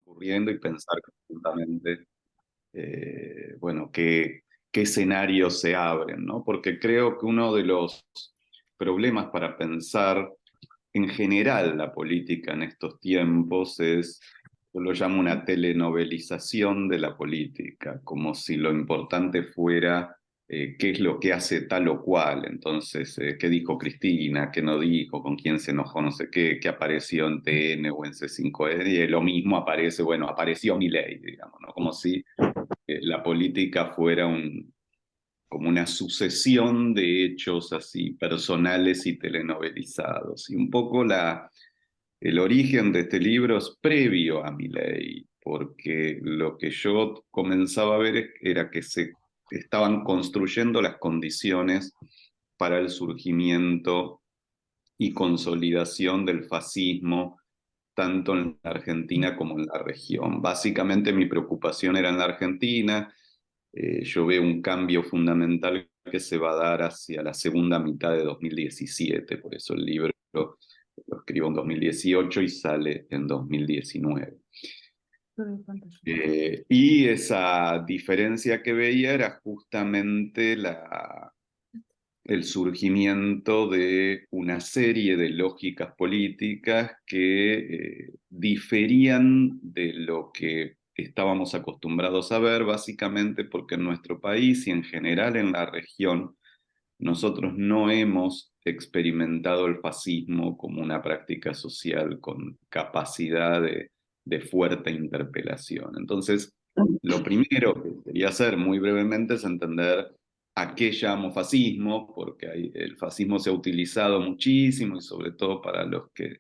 ocurriendo y pensar conjuntamente, bueno, qué escenarios se abren, ¿no? Porque creo que uno de los problemas para pensar en general la política en estos tiempos es, yo lo llamo una telenovelización de la política, como si lo importante fuera qué es lo que hace tal o cual. Entonces, qué dijo Cristina, qué no dijo, con quién se enojó, no sé qué apareció en TN o en C5N, y lo mismo aparece, bueno, apareció Milei, digamos, ¿no? Como si la política fuera como una sucesión de hechos así personales y telenovelizados. Y un poco el origen de este libro es previo a Milei, porque lo que yo comenzaba a ver era que se estaban construyendo las condiciones para el surgimiento y consolidación del fascismo, tanto en la Argentina como en la región. Básicamente mi preocupación era en la Argentina. Yo veo un cambio fundamental que se va a dar hacia la segunda mitad de 2017, por eso el libro lo escribo en 2018 y sale en 2019. Y esa diferencia que veía era justamente el surgimiento de una serie de lógicas políticas que diferían de lo que estábamos acostumbrados a ver, básicamente porque en nuestro país y en general en la región, nosotros no hemos experimentado el fascismo como una práctica social con capacidad de fuerte interpelación. Entonces, lo primero que quería hacer muy brevemente es entender a qué llamo fascismo, porque el fascismo se ha utilizado muchísimo y sobre todo para los que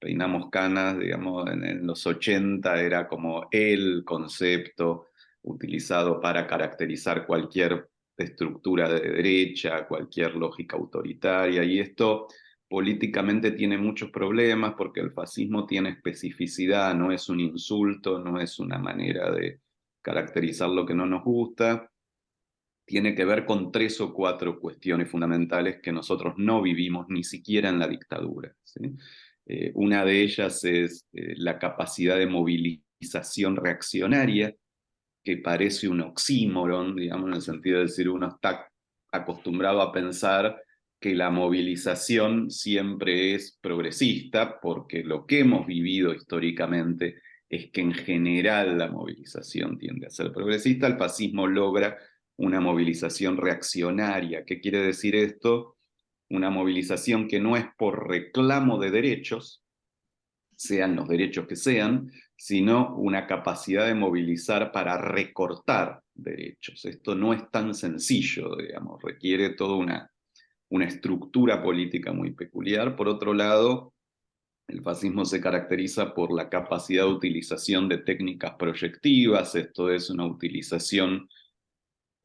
peinamos canas, digamos, en los 80 era como el concepto utilizado para caracterizar cualquier estructura de derecha, cualquier lógica autoritaria, y esto políticamente tiene muchos problemas porque el fascismo tiene especificidad, no es un insulto, no es una manera de caracterizar lo que no nos gusta, tiene que ver con tres o cuatro cuestiones fundamentales que nosotros no vivimos ni siquiera en la dictadura, ¿sí? Una de ellas es la capacidad de movilización reaccionaria, que parece un oxímoron, digamos, en el sentido de decir, uno está acostumbrado a pensar que la movilización siempre es progresista, porque lo que hemos vivido históricamente es que en general la movilización tiende a ser progresista. El fascismo logra una movilización reaccionaria. ¿Qué quiere decir esto? Una movilización que no es por reclamo de derechos, sean los derechos que sean, sino una capacidad de movilizar para recortar derechos. Esto no es tan sencillo, digamos, requiere toda una estructura política muy peculiar. Por otro lado, el fascismo se caracteriza por la capacidad de utilización de técnicas proyectivas, esto es una utilización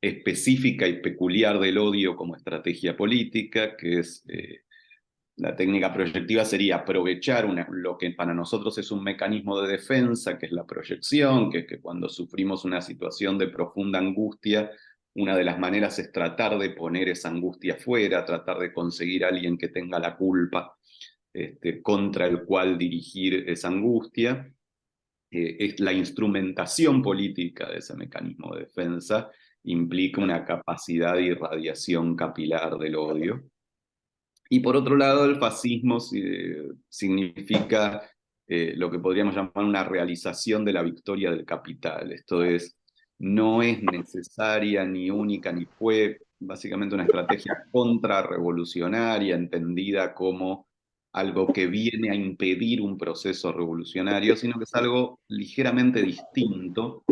específica y peculiar del odio como estrategia política, que es la técnica proyectiva sería aprovechar lo que para nosotros es un mecanismo de defensa, que es la proyección, que es que cuando sufrimos una situación de profunda angustia, una de las maneras es tratar de poner esa angustia fuera, tratar de conseguir a alguien que tenga la culpa, contra el cual dirigir esa angustia. Es la instrumentación política de ese mecanismo de defensa, implica una capacidad de irradiación capilar del odio. Y por otro lado, el fascismo significa lo que podríamos llamar una realización de la victoria del capital. Esto es, no es necesaria ni única ni fue básicamente una estrategia contrarrevolucionaria, entendida como algo que viene a impedir un proceso revolucionario, sino que es algo ligeramente distinto,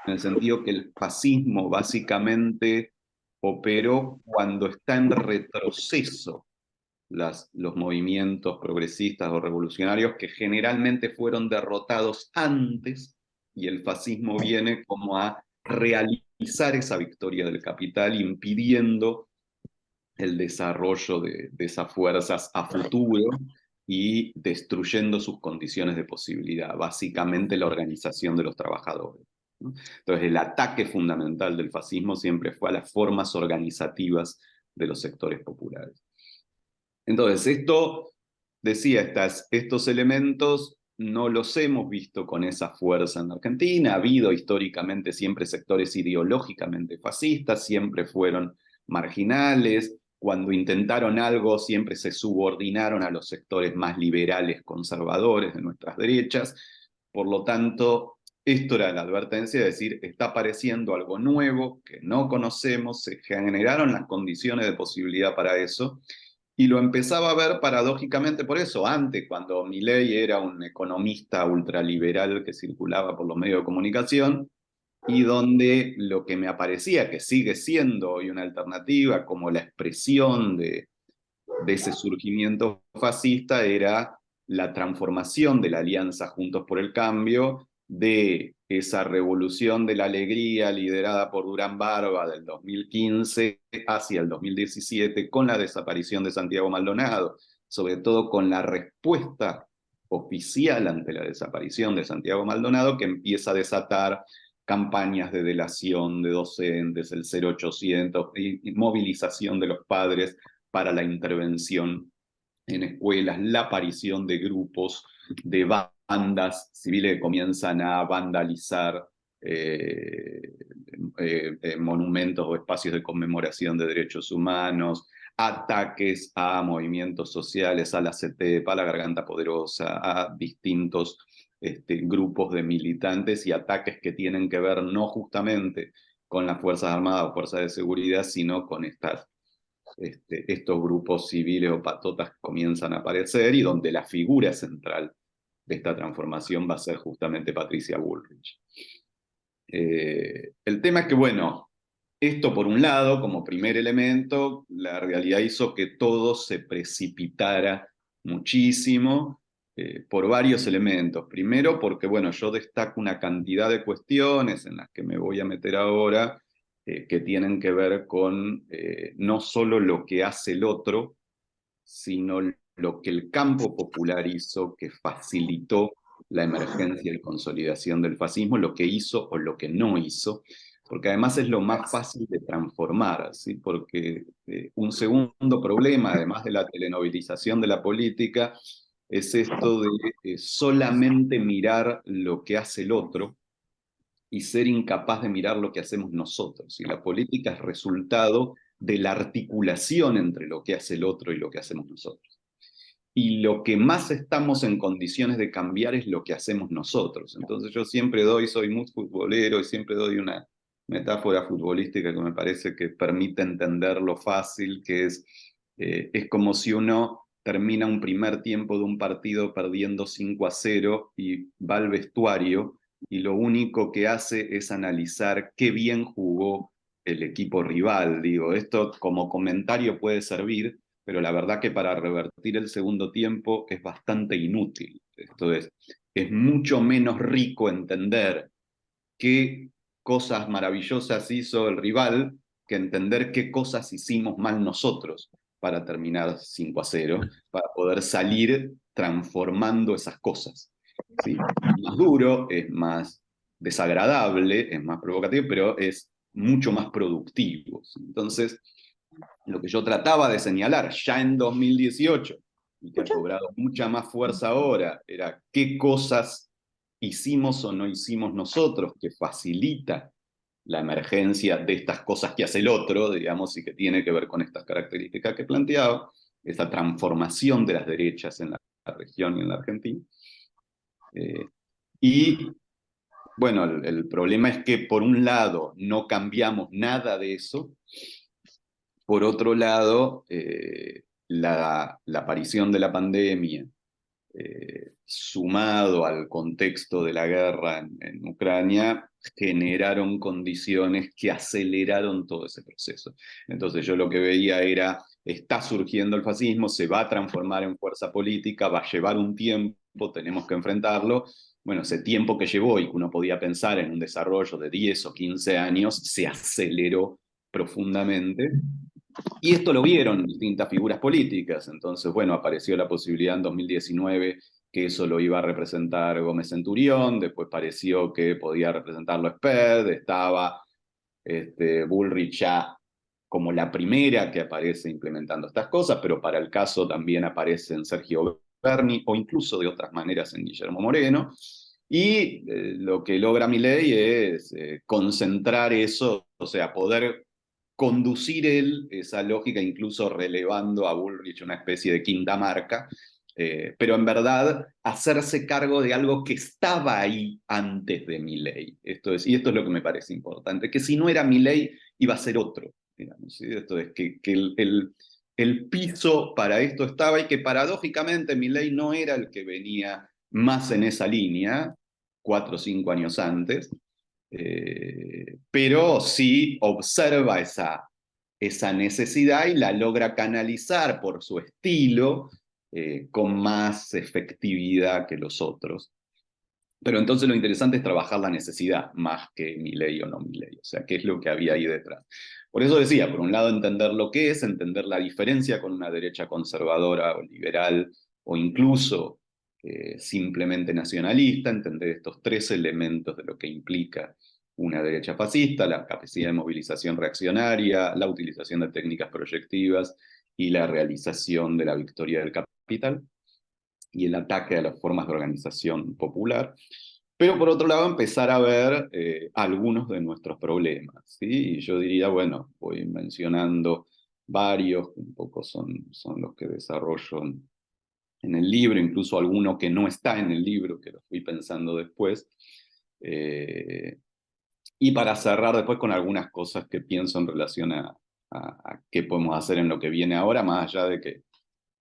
en el sentido que el fascismo básicamente operó cuando está en retroceso los movimientos progresistas o revolucionarios que generalmente fueron derrotados antes, y el fascismo viene como a realizar esa victoria del capital, impidiendo el desarrollo de esas fuerzas a futuro y destruyendo sus condiciones de posibilidad, básicamente la organización de los trabajadores, ¿no? Entonces, el ataque fundamental del fascismo siempre fue a las formas organizativas de los sectores populares. Entonces, esto decía, estos elementos no los hemos visto con esa fuerza en la Argentina. Ha habido históricamente siempre sectores ideológicamente fascistas, siempre fueron marginales. Cuando intentaron algo, siempre se subordinaron a los sectores más liberales, conservadores de nuestras derechas. Por lo tanto, esto era la advertencia de decir, está apareciendo algo nuevo que no conocemos, se generaron las condiciones de posibilidad para eso, y lo empezaba a ver paradójicamente por eso. Antes, cuando Milei era un economista ultraliberal que circulaba por los medios de comunicación, y donde lo que me aparecía, que sigue siendo hoy una alternativa, como la expresión de ese surgimiento fascista, era la transformación de la Alianza Juntos por el Cambio, de esa revolución de la alegría liderada por Durán Barba del 2015 hacia el 2017, con la desaparición de Santiago Maldonado, sobre todo con la respuesta oficial ante la desaparición de Santiago Maldonado, que empieza a desatar campañas de delación de docentes, el 0800, y movilización de los padres para la intervención en escuelas, la aparición de grupos, de bandas civiles que comienzan a vandalizar monumentos o espacios de conmemoración de derechos humanos, ataques a movimientos sociales, a la CETEP, a la Garganta Poderosa, a distintos grupos de militantes, y ataques que tienen que ver no justamente con las Fuerzas Armadas o Fuerzas de Seguridad, sino con estos grupos civiles o patotas comienzan a aparecer, y donde la figura central de esta transformación va a ser justamente Patricia Bullrich. El tema es que, bueno, esto por un lado, como primer elemento, la realidad hizo que todo se precipitara muchísimo por varios elementos. Primero porque, bueno, yo destaco una cantidad de cuestiones en las que me voy a meter ahora, que tienen que ver con no solo lo que hace el otro, sino lo que el campo popular hizo, que facilitó la emergencia y consolidación del fascismo, lo que hizo o lo que no hizo, porque además es lo más fácil de transformar, ¿sí? Porque un segundo problema, además de la telenovelización de la política, es esto de solamente mirar lo que hace el otro y ser incapaz de mirar lo que hacemos nosotros. Y la política es resultado de la articulación entre lo que hace el otro y lo que hacemos nosotros. Y lo que más estamos en condiciones de cambiar es lo que hacemos nosotros. Entonces yo siempre soy muy futbolero, y siempre doy una metáfora futbolística que me parece que permite entender lo fácil, que es como si uno termina un primer tiempo de un partido perdiendo 5-0 y va al vestuario, y lo único que hace es analizar qué bien jugó el equipo rival. Digo, esto como comentario puede servir, pero la verdad que para revertir el segundo tiempo es bastante inútil. Esto es mucho menos rico entender qué cosas maravillosas hizo el rival que entender qué cosas hicimos mal nosotros para terminar 5-0, para poder salir transformando esas cosas. ¿Sí? Es más duro, es más desagradable, es más provocativo, pero es mucho más productivo. Entonces, lo que yo trataba de señalar ya en 2018, y que ha cobrado mucha más fuerza ahora, era qué cosas hicimos o no hicimos nosotros que facilita la emergencia de estas cosas que hace el otro, digamos, y que tiene que ver con estas características que he planteado, esa transformación de las derechas en la región y en la Argentina. Y bueno, el problema es que por un lado no cambiamos nada de eso. Por otro lado, la aparición de la pandemia, sumado al contexto de la guerra en Ucrania, generaron condiciones que aceleraron todo ese proceso. Entonces yo lo que veía era, está surgiendo el fascismo, se va a transformar en fuerza política, va a llevar un tiempo, tenemos que enfrentarlo. Bueno, ese tiempo que llevó y que uno podía pensar en un desarrollo de 10 o 15 años, se aceleró profundamente. Y esto lo vieron distintas figuras políticas. Entonces, bueno, apareció la posibilidad en 2019 que eso lo iba a representar Gómez Centurión, después pareció que podía representarlo Sped, estaba Bullrich ya como la primera que aparece implementando estas cosas, pero para el caso también aparecen Sergio Bernie, o incluso de otras maneras en Guillermo Moreno, y lo que logra Milei es concentrar eso, o sea, poder conducir él esa lógica, incluso relevando a Bullrich una especie de quinta marca, pero en verdad hacerse cargo de algo que estaba ahí antes de Milei. Y esto es lo que me parece importante, que si no era Milei, iba a ser otro, digamos, ¿sí? Esto es que el piso para esto estaba, y que paradójicamente Milei no era el que venía más en esa línea 4 o 5 años antes, pero sí observa esa necesidad y la logra canalizar por su estilo con más efectividad que los otros. Pero entonces lo interesante es trabajar la necesidad más que mi ley o no mi ley, o sea, qué es lo que había ahí detrás. Por eso decía, por un lado, entender lo que es, entender la diferencia con una derecha conservadora o liberal, o incluso simplemente nacionalista, entender estos 3 elementos de lo que implica una derecha fascista: la capacidad de movilización reaccionaria, la utilización de técnicas proyectivas y la realización de la victoria del capital, y el ataque a las formas de organización popular. Pero por otro lado, empezar a ver algunos de nuestros problemas, ¿sí? Y yo diría, bueno, voy mencionando varios, que un poco son los que desarrollo en el libro, incluso alguno que no está en el libro, que lo fui pensando después. Eh, y para cerrar después con algunas cosas que pienso en relación a qué podemos hacer en lo que viene ahora, más allá de que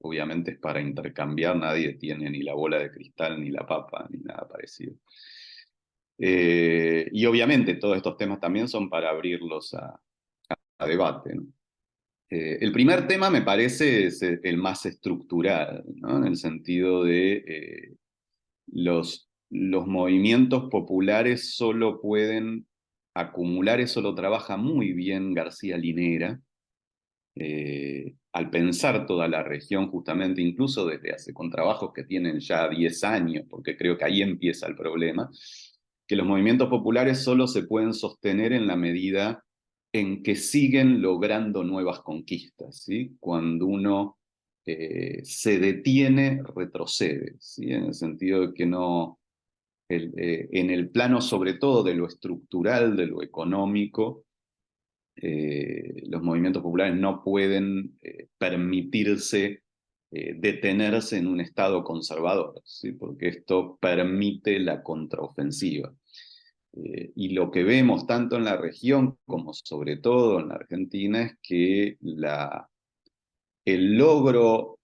obviamente es para intercambiar, nadie tiene ni la bola de cristal, ni la papa, ni nada parecido. Y obviamente todos estos temas también son para abrirlos a debate, ¿no? El primer tema me parece es el más estructural, ¿no? En el sentido de los movimientos populares solo pueden acumular, eso lo trabaja muy bien García Linera, al pensar toda la región, justamente, incluso desde hace, con trabajos que tienen ya 10 años, porque creo que ahí empieza el problema, que los movimientos populares solo se pueden sostener en la medida en que siguen logrando nuevas conquistas, ¿sí? Cuando uno se detiene, retrocede, ¿sí? En el sentido de que no, en el plano sobre todo de lo estructural, de lo económico, los movimientos populares no pueden permitirse detenerse en un estado conservador, ¿sí? Porque esto permite la contraofensiva. Y lo que vemos tanto en la región como sobre todo en la Argentina es que el logro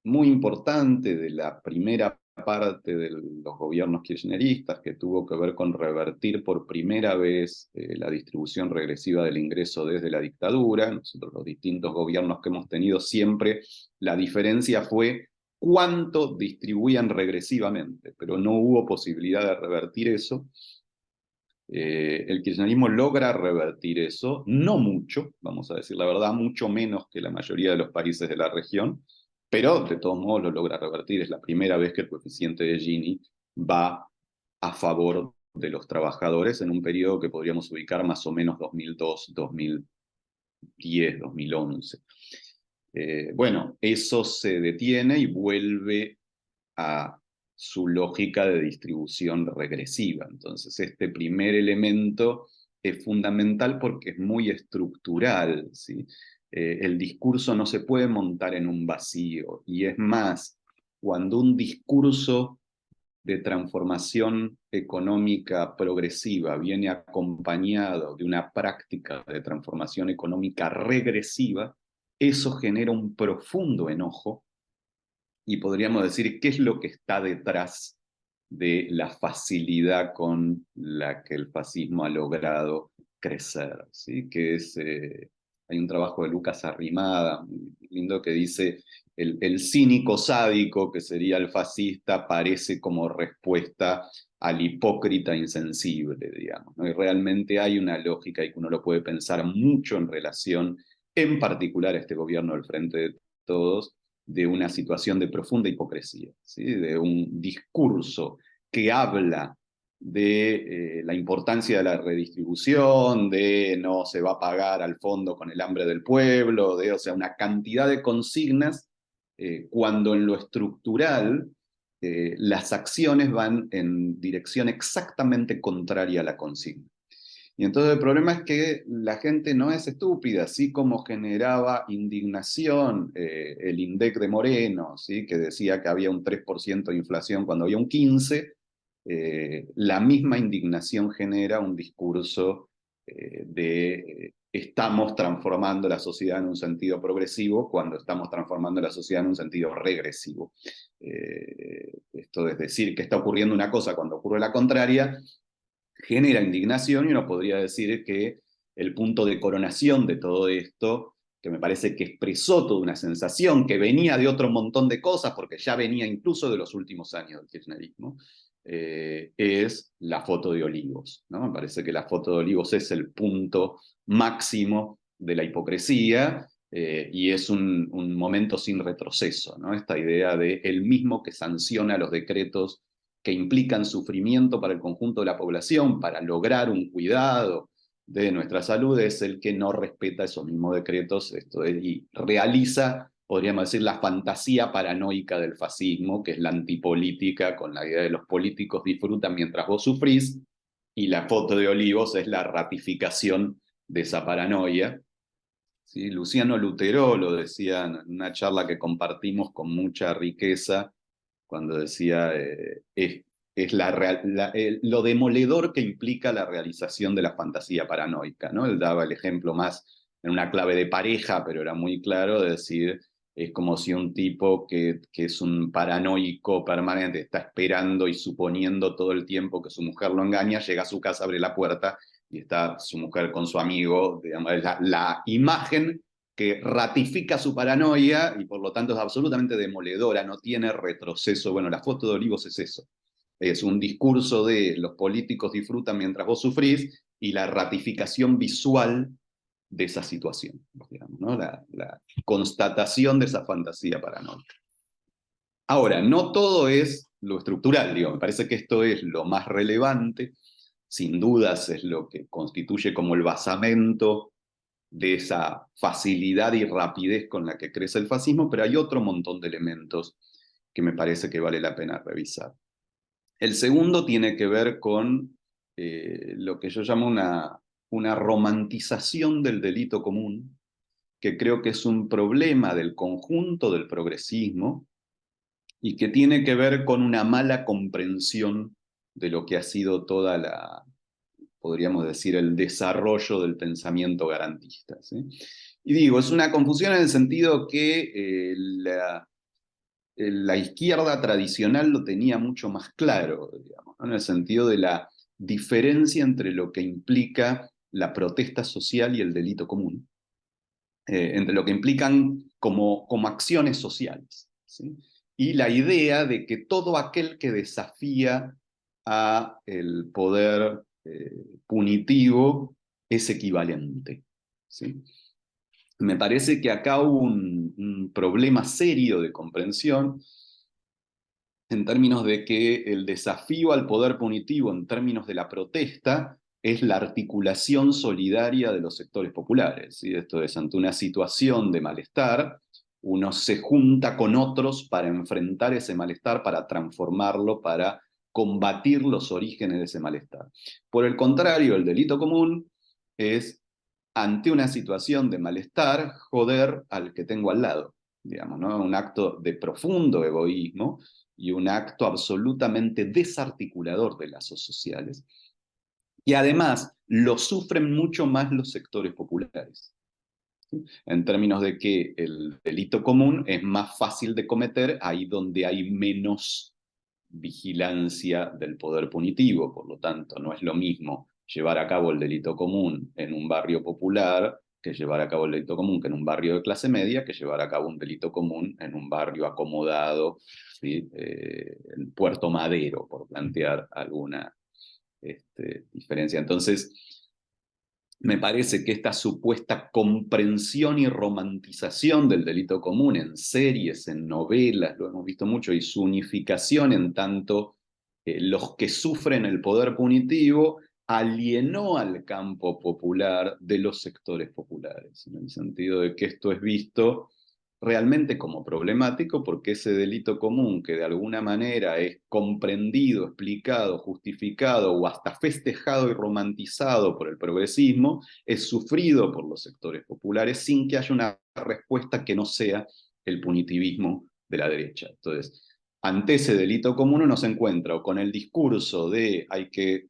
muy importante de la primera parte de los gobiernos kirchneristas, que tuvo que ver con revertir por primera vez la distribución regresiva del ingreso desde la dictadura. Nosotros, los distintos gobiernos que hemos tenido, siempre la diferencia fue cuánto distribuían regresivamente, pero no hubo posibilidad de revertir eso. El kirchnerismo logra revertir eso, no mucho, vamos a decir la verdad, mucho menos que la mayoría de los países de la región, pero de todos modos lo logra revertir. Es la primera vez que el coeficiente de Gini va a favor de los trabajadores en un periodo que podríamos ubicar más o menos 2002, 2010, 2011. Bueno, eso se detiene y vuelve a su lógica de distribución regresiva. Entonces, este primer elemento es fundamental porque es muy estructural, ¿sí? El discurso no se puede montar en un vacío, y es más, cuando un discurso de transformación económica progresiva viene acompañado de una práctica de transformación económica regresiva, eso genera un profundo enojo, y podríamos decir qué es lo que está detrás de la facilidad con la que el fascismo ha logrado crecer, ¿sí? Hay un trabajo de Lucas Arrimada, muy lindo, que dice: el cínico sádico, que sería el fascista, parece como respuesta al hipócrita insensible, digamos, ¿no? Y realmente hay una lógica, y que uno lo puede pensar mucho en relación, en particular, a este gobierno del Frente de Todos, de una situación de profunda hipocresía, ¿sí? De un discurso que habla de la importancia de la redistribución, de no se va a pagar al fondo con el hambre del pueblo, o sea, una cantidad de consignas cuando en lo estructural las acciones van en dirección exactamente contraria a la consigna. Y entonces el problema es que la gente no es estúpida, así como generaba indignación el INDEC de Moreno, ¿sí? Que decía que había un 3% de inflación cuando había un 15%, la misma indignación genera un discurso de estamos transformando la sociedad en un sentido progresivo cuando estamos transformando la sociedad en un sentido regresivo. Esto es decir, que está ocurriendo una cosa cuando ocurre la contraria, genera indignación, y uno podría decir que el punto de coronación de todo esto, que me parece que expresó toda una sensación que venía de otro montón de cosas, porque ya venía incluso de los últimos años del kirchnerismo, es la foto de Olivos, ¿no? Me parece que la foto de Olivos es el punto máximo de la hipocresía, y es un momento sin retroceso, ¿no? Esta idea de el mismo que sanciona los decretos que implican sufrimiento para el conjunto de la población, para lograr un cuidado de nuestra salud, es el que no respeta esos mismos decretos, y realiza, podríamos decir, la fantasía paranoica del fascismo, que es la antipolítica, con la idea de los políticos disfrutan mientras vos sufrís, y la foto de Olivos es la ratificación de esa paranoia. ¿Sí? Luciano Lutero lo decía en una charla que compartimos con mucha riqueza, cuando decía, es lo demoledor que implica la realización de la fantasía paranoica, ¿no? Él daba el ejemplo más en una clave de pareja, pero era muy claro de decir, es como si un tipo que es un paranoico permanente está esperando y suponiendo todo el tiempo que su mujer lo engaña, llega a su casa, abre la puerta y está su mujer con su amigo, digamos, la imagen que ratifica su paranoia y por lo tanto es absolutamente demoledora, no tiene retroceso. Bueno, la foto de Olivos es eso. Es un discurso de los políticos disfrutan mientras vos sufrís y la ratificación visual de esa situación, digamos, ¿no? La constatación de esa fantasía paranoica. Ahora, no todo es lo estructural, digo, me parece que esto es lo más relevante, sin dudas es lo que constituye como el basamento de esa facilidad y rapidez con la que crece el fascismo, pero hay otro montón de elementos que me parece que vale la pena revisar. El segundo tiene que ver con lo que yo llamo una romantización del delito común, que creo que es un problema del conjunto del progresismo y que tiene que ver con una mala comprensión de lo que ha sido toda la, podríamos decir, el desarrollo del pensamiento garantista, ¿sí? Y digo, es una confusión en el sentido que la izquierda tradicional lo tenía mucho más claro, digamos, ¿no? En el sentido de la diferencia entre lo que implica la protesta social y el delito común, entre lo que implican como acciones sociales, ¿sí? Y la idea de que todo aquel que desafía a el poder punitivo es equivalente, ¿sí? Me parece que acá hubo un problema serio de comprensión en términos de que el desafío al poder punitivo en términos de la protesta es la articulación solidaria de los sectores populares, ¿sí? Esto es, ante una situación de malestar, uno se junta con otros para enfrentar ese malestar, para transformarlo, para combatir los orígenes de ese malestar. Por el contrario, el delito común es, ante una situación de malestar, joder al que tengo al lado, digamos, ¿no? Un acto de profundo egoísmo y un acto absolutamente desarticulador de lazos sociales. Y además lo sufren mucho más los sectores populares, ¿sí? En términos de que el delito común es más fácil de cometer ahí donde hay menos vigilancia del poder punitivo. Por lo tanto, no es lo mismo llevar a cabo el delito común en un barrio popular que llevar a cabo el delito común que en un barrio de clase media, que llevar a cabo un delito común en un barrio acomodado, ¿sí? En Puerto Madero, por plantear alguna diferencia. Entonces, me parece que esta supuesta comprensión y romantización del delito común en series, en novelas, lo hemos visto mucho, y su unificación en tanto los que sufren el poder punitivo alienó al campo popular de los sectores populares, en el sentido de que esto es visto realmente como problemático, porque ese delito común que de alguna manera es comprendido, explicado, justificado o hasta festejado y romantizado por el progresismo, es sufrido por los sectores populares sin que haya una respuesta que no sea el punitivismo de la derecha. Entonces, ante ese delito común uno se encuentra o con el discurso de hay que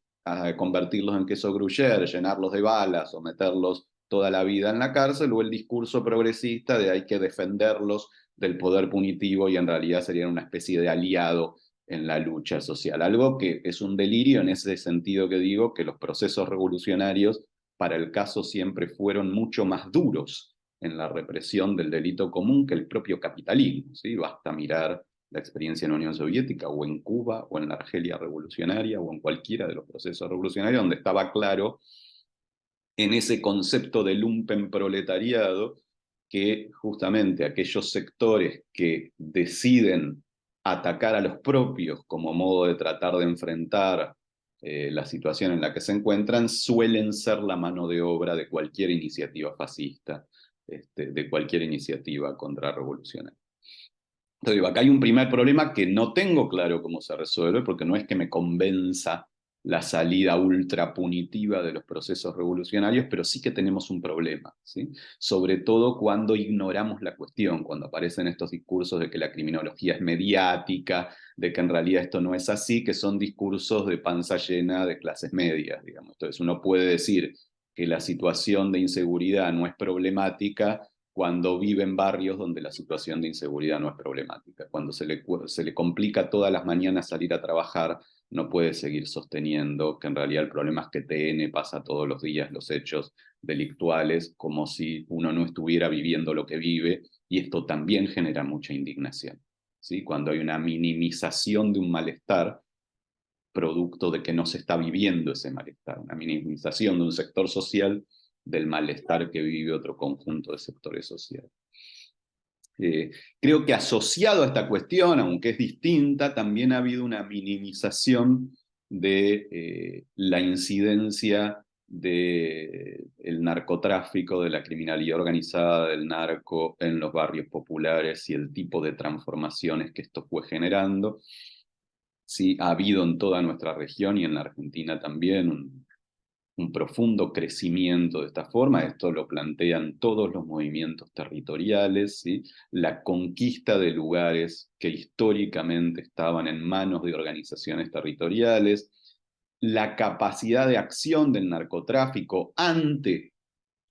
convertirlos en queso gruyere, llenarlos de balas o meterlos toda la vida en la cárcel, o el discurso progresista de hay que defenderlos del poder punitivo y en realidad serían una especie de aliado en la lucha social. Algo que es un delirio en ese sentido que digo que los procesos revolucionarios para el caso siempre fueron mucho más duros en la represión del delito común que el propio capitalismo, ¿sí? Basta mirar la experiencia en la Unión Soviética o en Cuba o en la Argelia revolucionaria o en cualquiera de los procesos revolucionarios donde estaba claro en ese concepto de lumpenproletariado que justamente aquellos sectores que deciden atacar a los propios como modo de tratar de enfrentar la situación en la que se encuentran suelen ser la mano de obra de cualquier iniciativa fascista, de cualquier iniciativa contrarrevolucionaria. Entonces digo, acá hay un primer problema que no tengo claro cómo se resuelve, porque no es que me convenza la salida ultra punitiva de los procesos revolucionarios, pero sí que tenemos un problema, ¿sí? Sobre todo cuando ignoramos la cuestión, cuando aparecen estos discursos de que la criminología es mediática, de que en realidad esto no es así, que son discursos de panza llena de clases medias, digamos. Entonces uno puede decir que la situación de inseguridad no es problemática cuando vive en barrios donde la situación de inseguridad no es problemática. Cuando se le complica todas las mañanas salir a trabajar, no puede seguir sosteniendo que en realidad el problema es que TN pasa todos los días los hechos delictuales como si uno no estuviera viviendo lo que vive, y esto también genera mucha indignación, ¿sí? Cuando hay una minimización de un malestar producto de que no se está viviendo ese malestar, una minimización de un sector social del malestar que vive otro conjunto de sectores sociales. Creo que asociado a esta cuestión, aunque es distinta, también ha habido una minimización de la incidencia del narcotráfico, de la criminalidad organizada del narco en los barrios populares y el tipo de transformaciones que esto fue generando. Sí, ha habido en toda nuestra región y en la Argentina también un profundo crecimiento de esta forma. Esto lo plantean todos los movimientos territoriales, ¿sí? La conquista de lugares que históricamente estaban en manos de organizaciones territoriales, la capacidad de acción del narcotráfico ante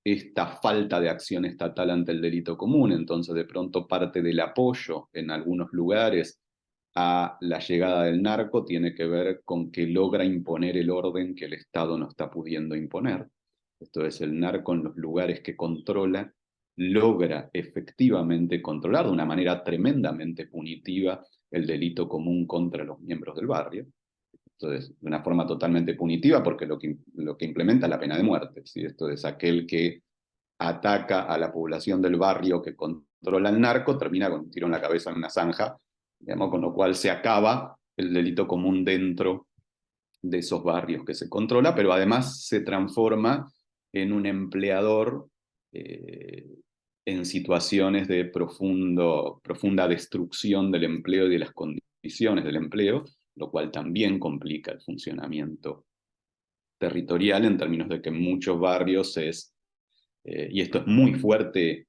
esta falta de acción estatal ante el delito común. Entonces, de pronto, parte del apoyo en algunos lugares a la llegada del narco tiene que ver con que logra imponer el orden que el Estado no está pudiendo imponer. Esto es, el narco en los lugares que controla logra efectivamente controlar de una manera tremendamente punitiva el delito común contra los miembros del barrio. Entonces, de una forma totalmente punitiva, porque lo que implementa es la pena de muerte. ¿Sí? Esto es, aquel que ataca a la población del barrio que controla el narco, termina con un tiro en la cabeza en una zanja, digamos, con lo cual se acaba el delito común dentro de esos barrios que se controla, pero además se transforma en un empleador en situaciones de profunda destrucción del empleo y de las condiciones del empleo, lo cual también complica el funcionamiento territorial en términos de que en muchos barrios y esto es muy fuerte,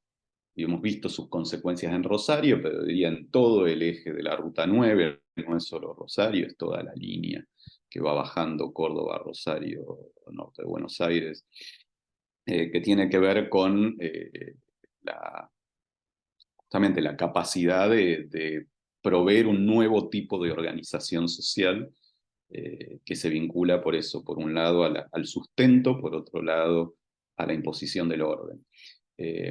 y hemos visto sus consecuencias en Rosario, pero diría en todo el eje de la Ruta 9, no es solo Rosario, es toda la línea que va bajando Córdoba, Rosario, norte de Buenos Aires, que tiene que ver con justamente la capacidad de proveer un nuevo tipo de organización social que se vincula por eso, por un lado al sustento, por otro lado a la imposición del orden.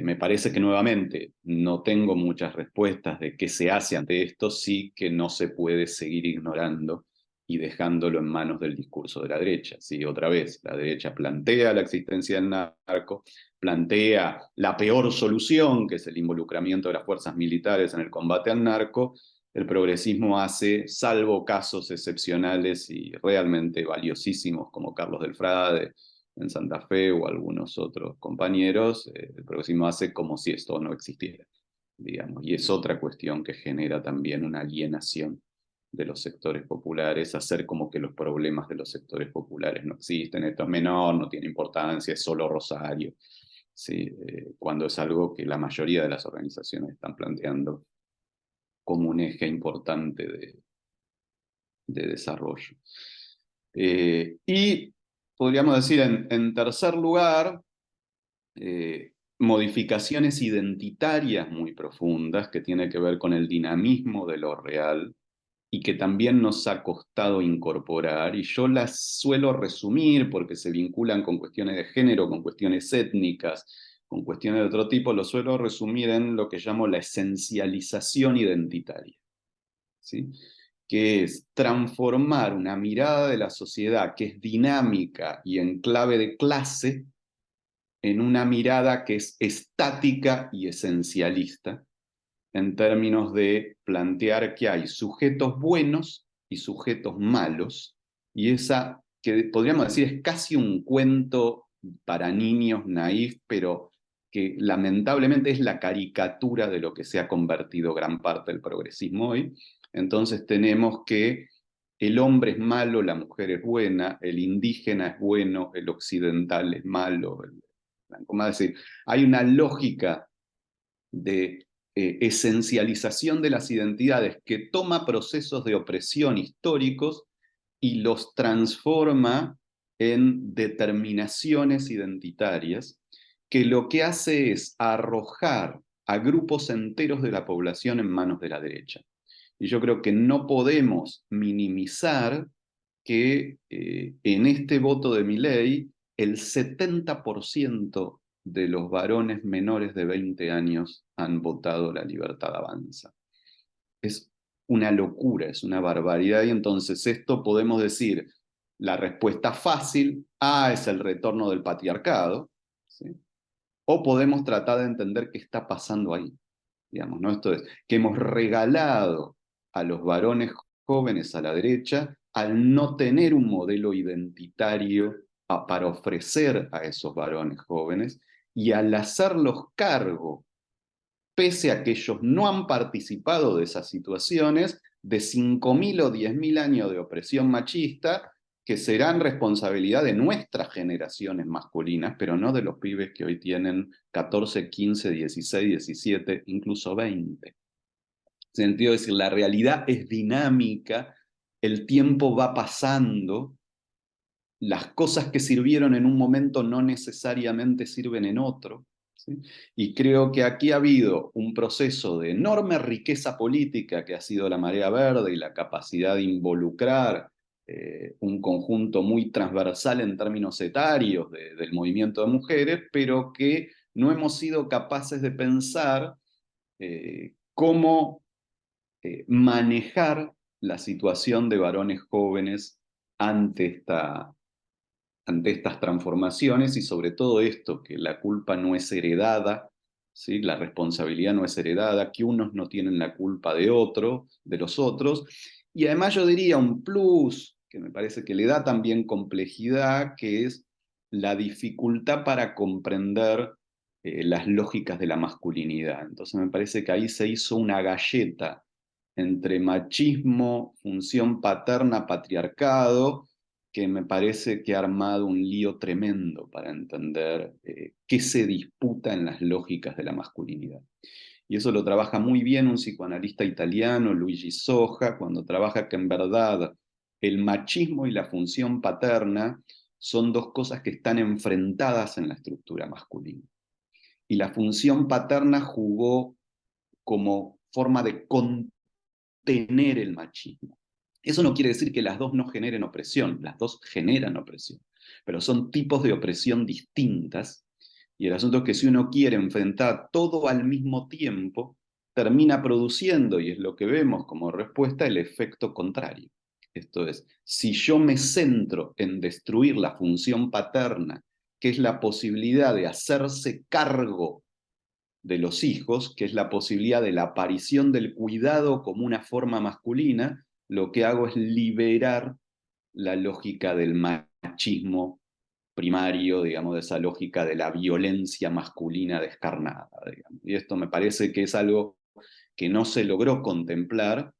Me parece que nuevamente no tengo muchas respuestas de qué se hace ante esto, sí que no se puede seguir ignorando y dejándolo en manos del discurso de la derecha. ¿Sí? Otra vez, la derecha plantea la existencia del narco, plantea la peor solución, que es el involucramiento de las fuerzas militares en el combate al narco. El progresismo hace, salvo casos excepcionales y realmente valiosísimos como Carlos del Frade en Santa Fe o algunos otros compañeros, el progresismo hace como si esto no existiera. digamos, y es otra cuestión que genera también una alienación de los sectores populares, hacer como que los problemas de los sectores populares no existen, esto es menor, no tiene importancia, es solo Rosario, ¿sí? Cuando es algo que la mayoría de las organizaciones están planteando como un eje importante de desarrollo. Y podríamos decir, en tercer lugar, modificaciones identitarias muy profundas que tienen que ver con el dinamismo de lo real y que también nos ha costado incorporar, y yo las suelo resumir porque se vinculan con cuestiones de género, con cuestiones étnicas, con cuestiones de otro tipo, lo suelo resumir en lo que llamo la esencialización identitaria, ¿sí? Que es transformar una mirada de la sociedad que es dinámica y en clave de clase en una mirada que es estática y esencialista, en términos de plantear que hay sujetos buenos y sujetos malos, y esa que podríamos decir es casi un cuento para niños naif, pero que lamentablemente es la caricatura de lo que se ha convertido gran parte del progresismo hoy. Entonces tenemos que el hombre es malo, la mujer es buena, el indígena es bueno, el occidental es malo, el blanco. Es decir, hay una lógica de esencialización de las identidades que toma procesos de opresión históricos y los transforma en determinaciones identitarias, que lo que hace es arrojar a grupos enteros de la población en manos de la derecha. Y yo creo que no podemos minimizar que en este voto de Milei el 70% de los varones menores de 20 años han votado La Libertad Avanza. Es una locura, es una barbaridad, y entonces esto podemos decir, la respuesta fácil, es el retorno del patriarcado, ¿sí? O podemos tratar de entender qué está pasando ahí, digamos, ¿no? Esto es, que hemos regalado a los varones jóvenes a la derecha al no tener un modelo identitario para ofrecer a esos varones jóvenes, y al hacerlos cargo, pese a que ellos no han participado de esas situaciones, de 5.000 o 10.000 años de opresión machista, que serán responsabilidad de nuestras generaciones masculinas, pero no de los pibes que hoy tienen 14, 15, 16, 17, incluso 20. Sentido, es decir, la realidad es dinámica, el tiempo va pasando, las cosas que sirvieron en un momento no necesariamente sirven en otro, ¿sí? Y creo que aquí ha habido un proceso de enorme riqueza política que ha sido la marea verde y la capacidad de involucrar un conjunto muy transversal en términos etarios del movimiento de mujeres, pero que no hemos sido capaces de pensar cómo manejar la situación de varones jóvenes ante estas transformaciones, y sobre todo esto, que la culpa no es heredada, ¿sí? La responsabilidad no es heredada, que unos no tienen la culpa de los otros, y además yo diría un plus que me parece que le da también complejidad, que es la dificultad para comprender las lógicas de la masculinidad. Entonces me parece que ahí se hizo una galleta entre machismo, función paterna, patriarcado, que me parece que ha armado un lío tremendo para entender qué se disputa en las lógicas de la masculinidad. Y eso lo trabaja muy bien un psicoanalista italiano, Luigi Soja, cuando trabaja que en verdad el machismo y la función paterna son dos cosas que están enfrentadas en la estructura masculina. Y la función paterna jugó como forma de contener el machismo. Eso no quiere decir que las dos no generen opresión, las dos generan opresión, pero son tipos de opresión distintas, y el asunto es que si uno quiere enfrentar todo al mismo tiempo, termina produciendo, y es lo que vemos como respuesta, el efecto contrario. Esto es, si yo me centro en destruir la función paterna, que es la posibilidad de hacerse cargo de los hijos, que es la posibilidad de la aparición del cuidado como una forma masculina, lo que hago es liberar la lógica del machismo primario, digamos, de esa lógica de la violencia masculina descarnada, digamos. Y esto me parece que es algo que no se logró contemplar.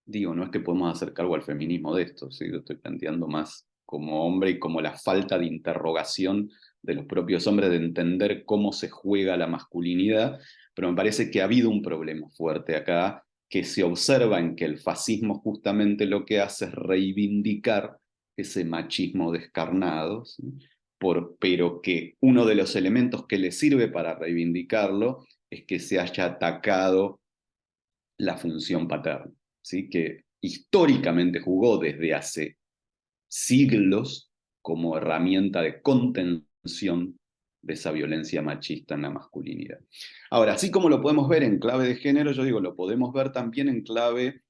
Digo, no es que podemos hacer cargo al feminismo de esto, ¿sí? Lo estoy planteando más como hombre y como la falta de interrogación de los propios hombres de entender cómo se juega la masculinidad, pero me parece que ha habido un problema fuerte acá, que se observa en que el fascismo justamente lo que hace es reivindicar ese machismo descarnado, ¿sí? Pero que uno de los elementos que le sirve para reivindicarlo es que se haya atacado la función paterna, ¿sí? Que históricamente jugó desde hace siglos como herramienta de contención de esa violencia machista en la masculinidad. Ahora, así como lo podemos ver en clave de género, yo digo, lo podemos ver también en clave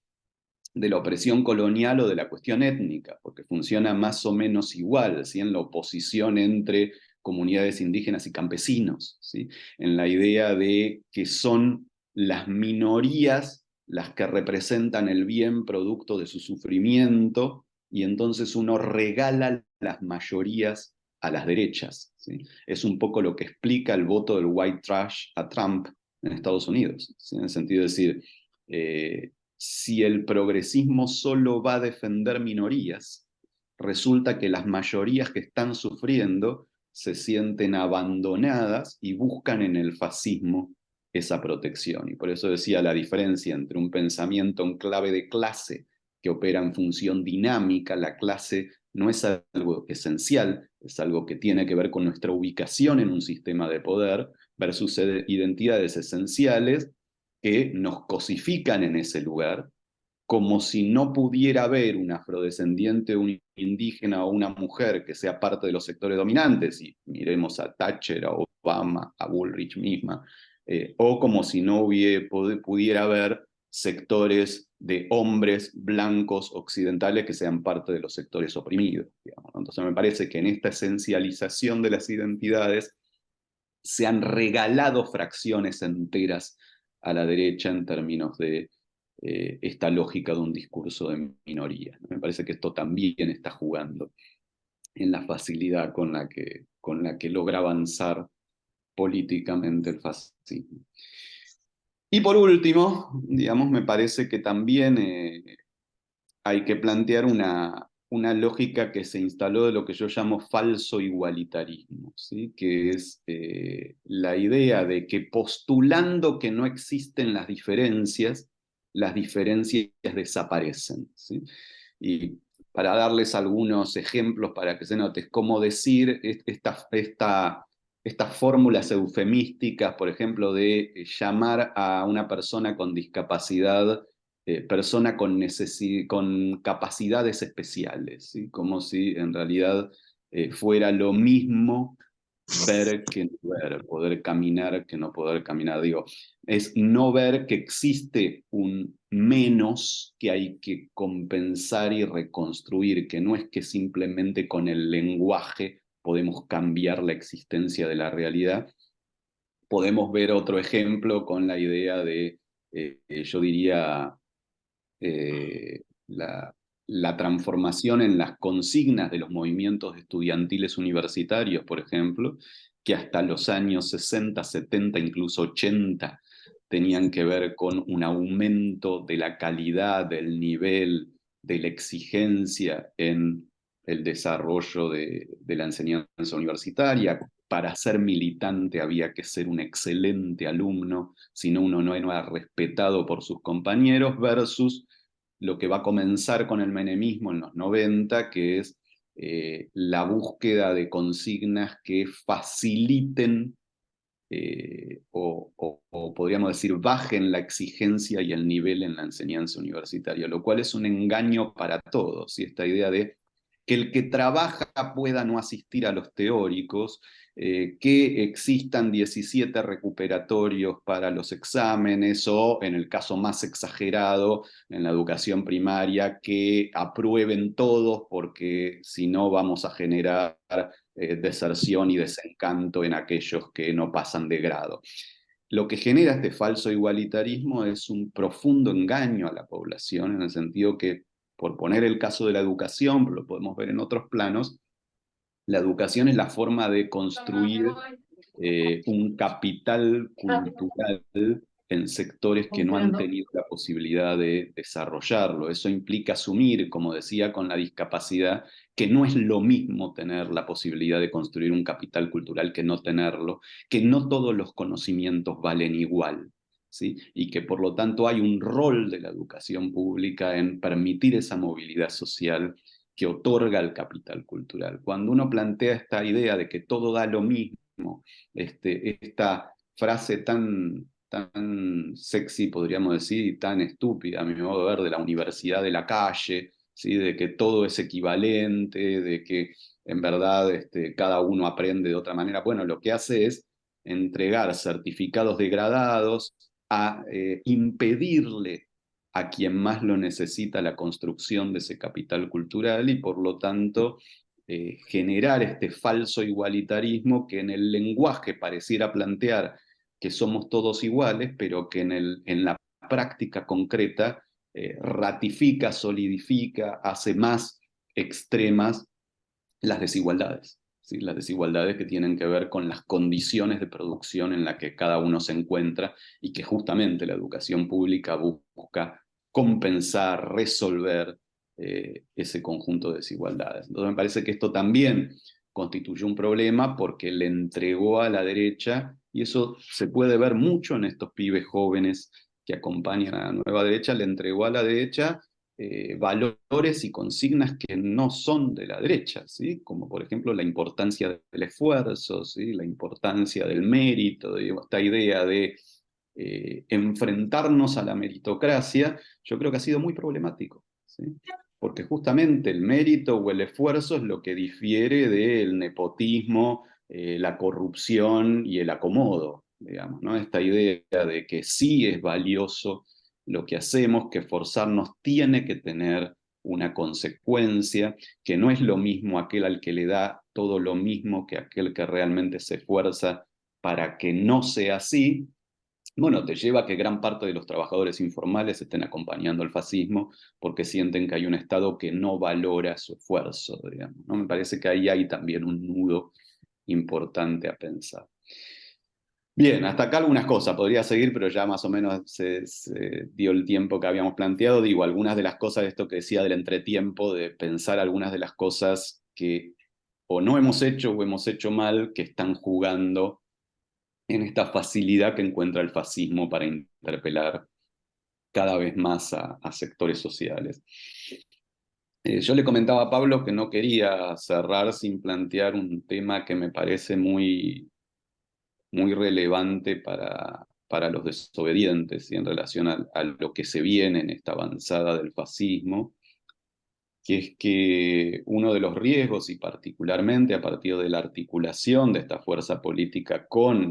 de la opresión colonial o de la cuestión étnica, porque funciona más o menos igual, ¿sí? En la oposición entre comunidades indígenas y campesinos, ¿sí? En la idea de que son las minorías las que representan el bien producto de su sufrimiento, y entonces uno regala las mayorías a las derechas, ¿sí? Es un poco lo que explica el voto del white trash a Trump en Estados Unidos, ¿sí? En el sentido de decir, si el progresismo solo va a defender minorías, resulta que las mayorías que están sufriendo se sienten abandonadas y buscan en el fascismo esa protección. Y por eso decía la diferencia entre un pensamiento en clave de clase que opera en función dinámica. La clase no es algo esencial, es algo que tiene que ver con nuestra ubicación en un sistema de poder, versus identidades esenciales que nos cosifican en ese lugar, como si no pudiera haber un afrodescendiente, un indígena o una mujer que sea parte de los sectores dominantes, y miremos a Thatcher, a Obama, a Bullrich misma, o como si no pudiera haber sectores de hombres blancos occidentales que sean parte de los sectores oprimidos, digamos, ¿no? Entonces me parece que en esta esencialización de las identidades se han regalado fracciones enteras a la derecha en términos de esta lógica de un discurso de minoría. Me parece que esto también está jugando en la facilidad con la que logra avanzar políticamente el fascismo. Y por último, digamos, me parece que también hay que plantear una lógica que se instaló de lo que yo llamo falso igualitarismo, ¿sí? Que es la idea de que postulando que no existen las diferencias desaparecen, ¿sí? Y para darles algunos ejemplos para que se note, es como decir estas fórmulas eufemísticas, por ejemplo, de llamar a una persona con discapacidad persona con capacidades especiales, ¿sí? Como si en realidad fuera lo mismo ver que no ver, poder caminar que no poder caminar. Digo, es no ver que existe un menos que hay que compensar y reconstruir, que no es que simplemente con el lenguaje podemos cambiar la existencia de la realidad. Podemos ver otro ejemplo con la idea de, yo diría, la transformación en las consignas de los movimientos estudiantiles universitarios, por ejemplo, que hasta los años 60, 70, incluso 80, tenían que ver con un aumento de la calidad, del nivel, de la exigencia en el desarrollo de la enseñanza universitaria. Para ser militante había que ser un excelente alumno, si no uno no era respetado por sus compañeros, versus lo que va a comenzar con el menemismo en los 90, que es la búsqueda de consignas que faciliten o podríamos decir bajen la exigencia y el nivel en la enseñanza universitaria, lo cual es un engaño para todos. Y esta idea de que el que trabaja pueda no asistir a los teóricos, que existan 17 recuperatorios para los exámenes o, en el caso más exagerado, en la educación primaria, que aprueben todos porque si no vamos a generar deserción y desencanto en aquellos que no pasan de grado. Lo que genera este falso igualitarismo es un profundo engaño a la población, en el sentido que, por poner el caso de la educación, lo podemos ver en otros planos, La educación es la forma de construir un capital cultural en sectores que no han tenido la posibilidad de desarrollarlo. Eso implica asumir, como decía, con la discapacidad, que no es lo mismo tener la posibilidad de construir un capital cultural que no tenerlo, que no todos los conocimientos valen igual. ¿Sí? Y que por lo tanto hay un rol de la educación pública en permitir esa movilidad social que otorga el capital cultural. Cuando uno plantea esta idea de que todo da lo mismo, esta frase tan sexy, podríamos decir, y tan estúpida, a mi modo de ver, de la universidad de la calle, ¿sí? De que todo es equivalente, de que en verdad cada uno aprende de otra manera. Bueno, lo que hace es entregar certificados degradados a impedirle a quien más lo necesita la construcción de ese capital cultural y por lo tanto generar este falso igualitarismo que en el lenguaje pareciera plantear que somos todos iguales, pero que en la práctica concreta ratifica, solidifica, hace más extremas las desigualdades. ¿Sí? Las desigualdades que tienen que ver con las condiciones de producción en las que cada uno se encuentra y que justamente la educación pública busca compensar, resolver ese conjunto de desigualdades. Entonces me parece que esto también constituye un problema porque le entregó a la derecha, y eso se puede ver mucho en estos pibes jóvenes que acompañan a la nueva derecha, le entregó a la derecha valores y consignas que no son de la derecha, ¿sí? Como por ejemplo la importancia del esfuerzo, ¿sí? La importancia del mérito, digo, esta idea de enfrentarnos a la meritocracia, yo creo que ha sido muy problemático, ¿sí? Porque justamente el mérito o el esfuerzo es lo que difiere del nepotismo, la corrupción y el acomodo, digamos, ¿no? Esta idea de que sí es valioso lo que hacemos, que forzarnos tiene que tener una consecuencia, que no es lo mismo aquel al que le da todo lo mismo que aquel que realmente se esfuerza para que no sea así. Bueno, te lleva a que gran parte de los trabajadores informales estén acompañando al fascismo porque sienten que hay un Estado que no valora su esfuerzo, digamos, ¿no? Me parece que ahí hay también un nudo importante a pensar. Bien, hasta acá algunas cosas, podría seguir, pero ya más o menos se dio el tiempo que habíamos planteado. Digo, algunas de las cosas de esto que decía del entretiempo, de pensar algunas de las cosas que o no hemos hecho o hemos hecho mal, que están jugando en esta facilidad que encuentra el fascismo para interpelar cada vez más a sectores sociales. Yo le comentaba a Pablo que no quería cerrar sin plantear un tema que me parece muy relevante para los desobedientes y en relación a lo que se viene en esta avanzada del fascismo, que es que uno de los riesgos, y particularmente a partir de la articulación de esta fuerza política con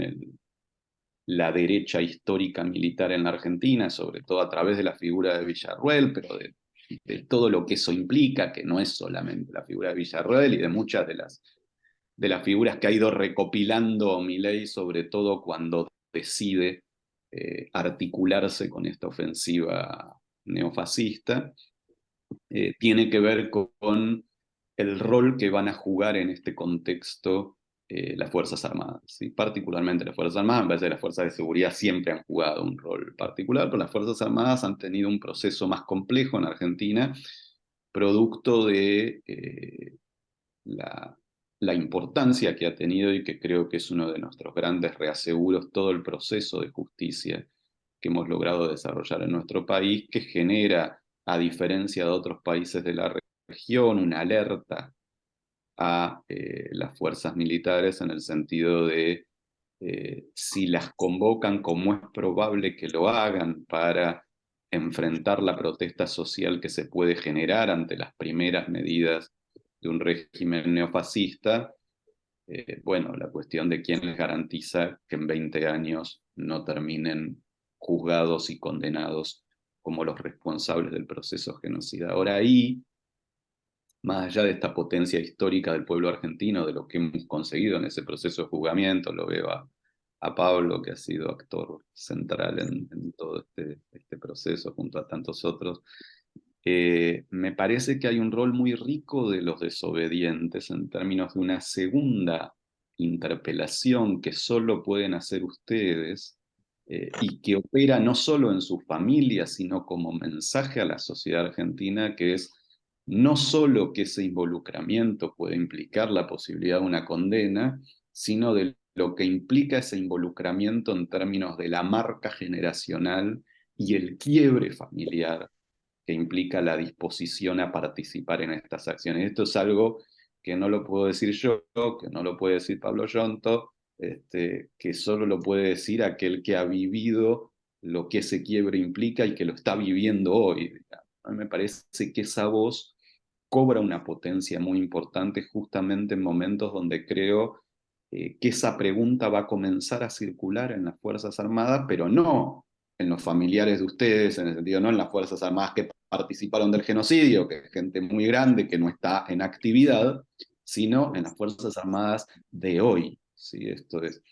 la derecha histórica militar en la Argentina, sobre todo a través de la figura de Villarruel, pero de todo lo que eso implica, que no es solamente la figura de Villarruel y de muchas de las figuras que ha ido recopilando Milei, sobre todo cuando decide articularse con esta ofensiva neofascista, tiene que ver con el rol que van a jugar en este contexto las Fuerzas Armadas, ¿sí? Particularmente las Fuerzas Armadas. En vez de las Fuerzas de Seguridad siempre han jugado un rol particular, pero las Fuerzas Armadas han tenido un proceso más complejo en Argentina, producto de la importancia que ha tenido y que creo que es uno de nuestros grandes reaseguros, todo el proceso de justicia que hemos logrado desarrollar en nuestro país, que genera, a diferencia de otros países de la región, una alerta a las fuerzas militares en el sentido de si las convocan, como es probable que lo hagan para enfrentar la protesta social que se puede generar ante las primeras medidas de un régimen neofascista, bueno, la cuestión de quién les garantiza que en 20 años no terminen juzgados y condenados como los responsables del proceso genocida. Ahora ahí, más allá de esta potencia histórica del pueblo argentino, de lo que hemos conseguido en ese proceso de juzgamiento, lo veo a Pablo, que ha sido actor central en todo este proceso junto a tantos otros. Me parece que hay un rol muy rico de los desobedientes en términos de una segunda interpelación que solo pueden hacer ustedes y que opera no solo en sus familias, sino como mensaje a la sociedad argentina, que es no solo que ese involucramiento puede implicar la posibilidad de una condena, sino de lo que implica ese involucramiento en términos de la marca generacional y el quiebre familiar que implica la disposición a participar en estas acciones. Esto es algo que no lo puedo decir yo, que no lo puede decir Pablo Yonto, que solo lo puede decir aquel que ha vivido lo que ese quiebre implica y que lo está viviendo hoy. A mí me parece que esa voz cobra una potencia muy importante justamente en momentos donde creo que esa pregunta va a comenzar a circular en las Fuerzas Armadas, pero no en los familiares de ustedes, en el sentido no en las Fuerzas Armadas que participaron del genocidio, que es gente muy grande que no está en actividad, sino en las Fuerzas Armadas de hoy. ¿Sí? Esto es,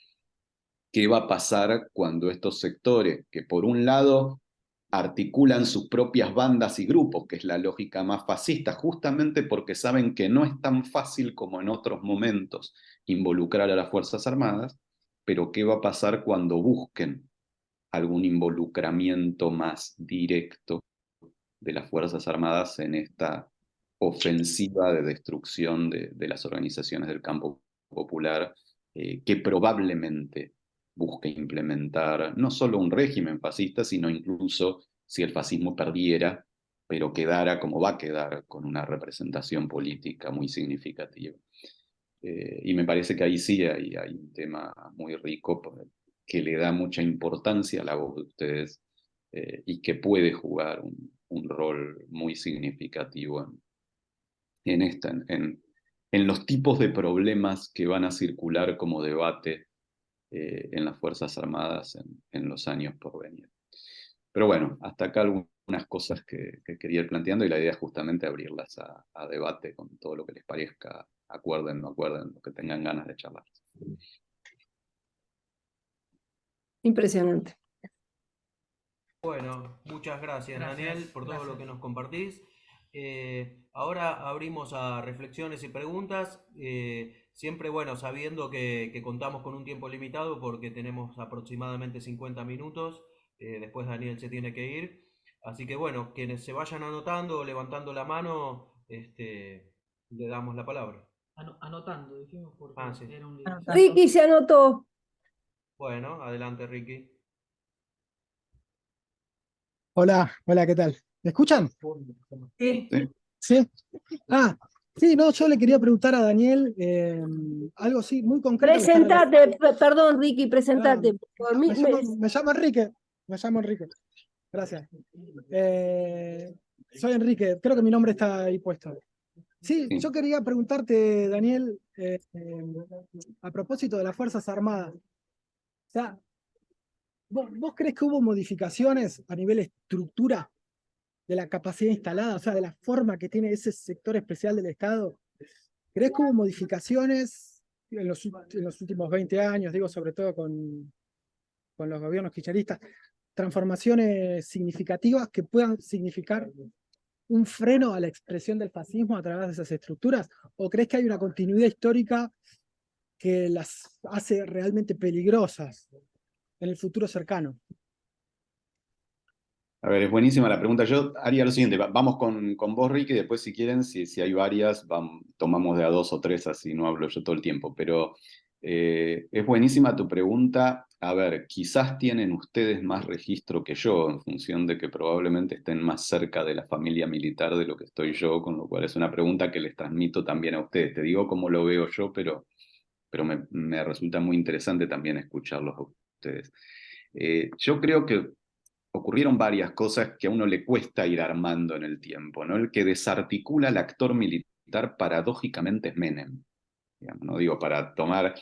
¿qué va a pasar cuando estos sectores, que por un lado articulan sus propias bandas y grupos, que es la lógica más fascista, justamente porque saben que no es tan fácil como en otros momentos involucrar a las Fuerzas Armadas, pero qué va a pasar cuando busquen algún involucramiento más directo de las Fuerzas Armadas en esta ofensiva de destrucción de las organizaciones del campo popular, que probablemente busque implementar no solo un régimen fascista, sino incluso si el fascismo perdiera, pero quedara como va a quedar con una representación política muy significativa. Y me parece que ahí sí hay un tema muy rico que le da mucha importancia a la voz de ustedes y que puede jugar un rol muy significativo en los tipos de problemas que van a circular como debate en las Fuerzas Armadas en los años por venir. Pero bueno, hasta acá algunas cosas que quería ir planteando y la idea es justamente abrirlas a debate con todo lo que les parezca, acuerden, no acuerden, lo que tengan ganas de charlar. Impresionante. Bueno, muchas gracias, Daniel, por todo lo que nos compartís. Ahora abrimos a reflexiones y preguntas, siempre, bueno, sabiendo que contamos con un tiempo limitado porque tenemos aproximadamente 50 minutos, después Daniel se tiene que ir. Así que, bueno, quienes se vayan anotando o levantando la mano, le damos la palabra. Anotando, dijimos, porque Sí. era un Ricky se anotó. Bueno, adelante, Ricky. Hola, hola, ¿qué tal? ¿Me escuchan? Sí. ¿Sí? Ah, sí, no, yo le quería preguntar a Daniel algo así muy concreto. Presentate, perdón, Ricky, presentate. Me llamo Enrique, me llamo Enrique. Gracias. Soy Enrique, creo que mi nombre está ahí puesto. Sí, yo quería preguntarte, Daniel, a propósito de las Fuerzas Armadas. O sea, ¿vos crees que hubo modificaciones a nivel estructura de la capacidad instalada, o sea, de la forma que tiene ese sector especial del Estado? ¿Crees que hubo modificaciones en los últimos 20 años, digo, sobre todo con los gobiernos kirchneristas, transformaciones significativas que puedan significar un freno a la expresión del fascismo a través de esas estructuras? ¿O crees que hay una continuidad histórica que las hace realmente peligrosas en el futuro cercano? A ver, es buenísima la pregunta. Yo haría lo siguiente, vamos con vos, Ricky, y después si quieren, si hay varias, tomamos de a dos o tres, así no hablo yo todo el tiempo. Pero es buenísima tu pregunta. A ver, quizás tienen ustedes más registro que yo, en función de que probablemente estén más cerca de la familia militar de lo que estoy yo, con lo cual es una pregunta que les transmito también a ustedes. Te digo cómo lo veo yo, pero me resulta muy interesante también escucharlos a ustedes. Yo creo que ocurrieron varias cosas que a uno le cuesta ir armando en el tiempo, ¿no? El que desarticula al actor militar paradójicamente es Menem. Digamos, no digo para tomar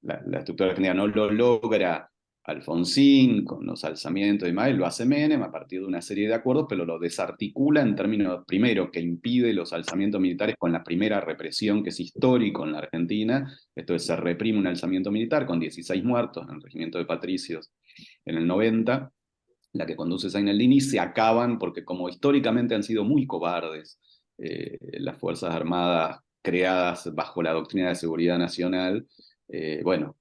la estructura argentina, no lo logra Alfonsín con los alzamientos y demás, lo hace Menem a partir de una serie de acuerdos, pero lo desarticula en términos, primero, que impide los alzamientos militares con la primera represión que es histórico en la Argentina. Esto es, se reprime un alzamiento militar con 16 muertos en el regimiento de Patricios en el 90, la que conduce Zayn al-Dini, se acaban porque como históricamente han sido muy cobardes las Fuerzas Armadas creadas bajo la doctrina de seguridad nacional, bueno,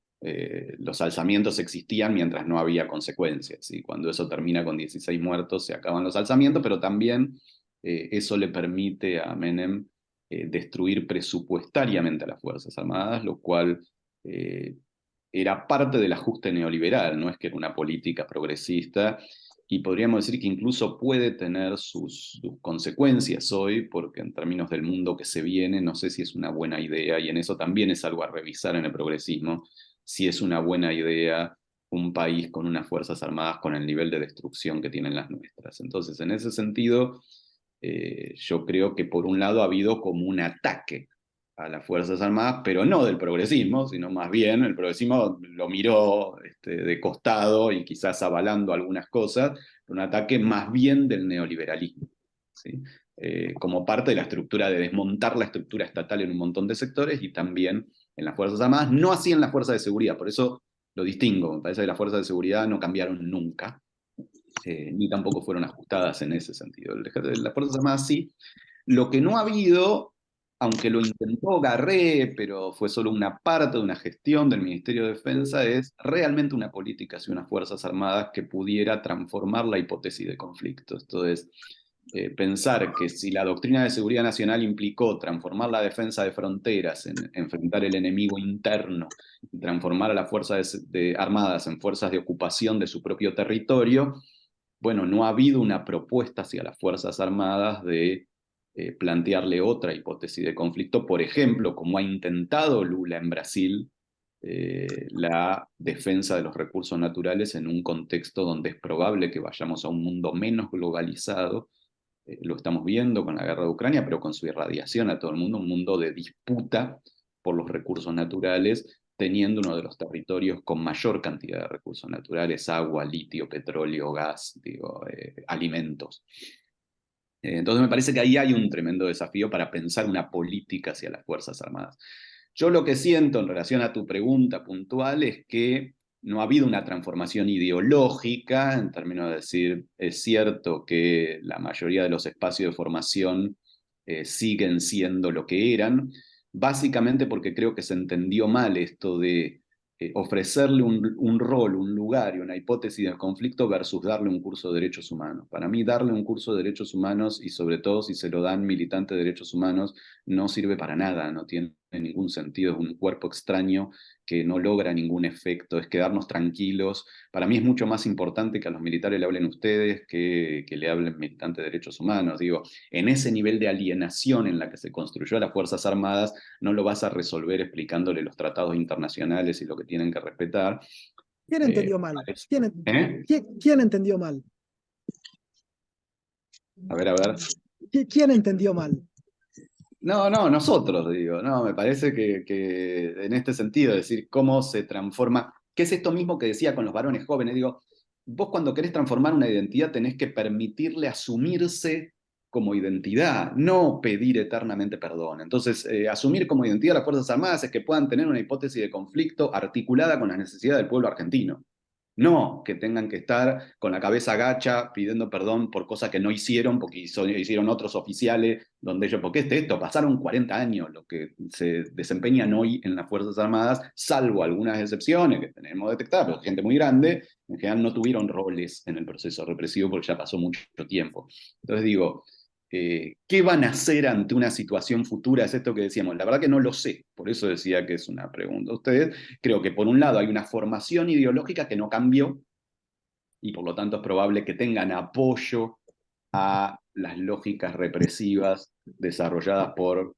los alzamientos existían mientras no había consecuencias, y cuando eso termina con 16 muertos se acaban los alzamientos, pero también eso le permite a Menem destruir presupuestariamente a las Fuerzas Armadas, lo cual era parte del ajuste neoliberal, no es que era una política progresista, y podríamos decir que incluso puede tener sus consecuencias hoy, porque en términos del mundo que se viene, no sé si es una buena idea, y en eso también es algo a revisar en el progresismo, si es una buena idea un país con unas Fuerzas Armadas con el nivel de destrucción que tienen las nuestras. Entonces, en ese sentido, yo creo que por un lado ha habido como un ataque a las Fuerzas Armadas, pero no del progresismo, sino más bien el progresismo lo miró de costado y quizás avalando algunas cosas, un ataque más bien del neoliberalismo, ¿sí? Como parte de la estructura, de desmontar la estructura estatal en un montón de sectores y también en las Fuerzas Armadas, no así en las Fuerzas de Seguridad, por eso lo distingo, me parece que las Fuerzas de Seguridad no cambiaron nunca, ni tampoco fueron ajustadas en ese sentido. Las Fuerzas Armadas sí. Lo que no ha habido, aunque lo intentó Garré, pero fue solo una parte de una gestión del Ministerio de Defensa, es realmente una política hacia unas Fuerzas Armadas que pudiera transformar la hipótesis de conflicto. Esto es, pensar que si la doctrina de seguridad nacional implicó transformar la defensa de fronteras en enfrentar el enemigo interno, transformar a las fuerzas armadas en fuerzas de ocupación de su propio territorio, bueno, no ha habido una propuesta hacia las Fuerzas Armadas de plantearle otra hipótesis de conflicto, por ejemplo, como ha intentado Lula en Brasil, la defensa de los recursos naturales en un contexto donde es probable que vayamos a un mundo menos globalizado. Lo estamos viendo con la guerra de Ucrania, pero con su irradiación a todo el mundo, un mundo de disputa por los recursos naturales, teniendo uno de los territorios con mayor cantidad de recursos naturales: agua, litio, petróleo, gas, alimentos. Entonces me parece que ahí hay un tremendo desafío para pensar una política hacia las Fuerzas Armadas. Yo lo que siento en relación a tu pregunta puntual es que no ha habido una transformación ideológica, en términos de decir, es cierto que la mayoría de los espacios de formación siguen siendo lo que eran, básicamente porque creo que se entendió mal esto de ofrecerle un rol, un lugar y una hipótesis de conflicto versus darle un curso de derechos humanos. Para mí, darle un curso de derechos humanos, y sobre todo si se lo dan militantes de derechos humanos, no sirve para nada, no tiene ningún sentido, es un cuerpo extraño que no logra ningún efecto, es quedarnos tranquilos. Para mí es mucho más importante que a los militares le hablen ustedes que le hablen militantes de derechos humanos. Digo, en ese nivel de alienación en la que se construyó a las Fuerzas Armadas, no lo vas a resolver explicándole los tratados internacionales y lo que tienen que respetar. ¿Quién entendió mal? ¿Quién entendió mal? A ver. ¿Quién entendió mal? No, nosotros, digo, no, me parece que en este sentido, decir cómo se transforma, ¿qué es esto mismo que decía con los varones jóvenes? Digo, vos cuando querés transformar una identidad tenés que permitirle asumirse como identidad, no pedir eternamente perdón. Entonces, asumir como identidad a las Fuerzas Armadas es que puedan tener una hipótesis de conflicto articulada con las necesidades del pueblo argentino. No que tengan que estar con la cabeza gacha pidiendo perdón por cosas que no hicieron, porque hicieron otros oficiales, donde ellos, porque esto, pasaron 40 años, lo que se desempeñan hoy en las Fuerzas Armadas, salvo algunas excepciones que tenemos detectadas, pero gente muy grande, en general no tuvieron roles en el proceso represivo porque ya pasó mucho tiempo. Entonces digo, ¿qué van a hacer ante una situación futura? Es esto que decíamos, la verdad que no lo sé, por eso decía que es una pregunta. Ustedes, creo que por un lado hay una formación ideológica que no cambió, y por lo tanto es probable que tengan apoyo a las lógicas represivas desarrolladas por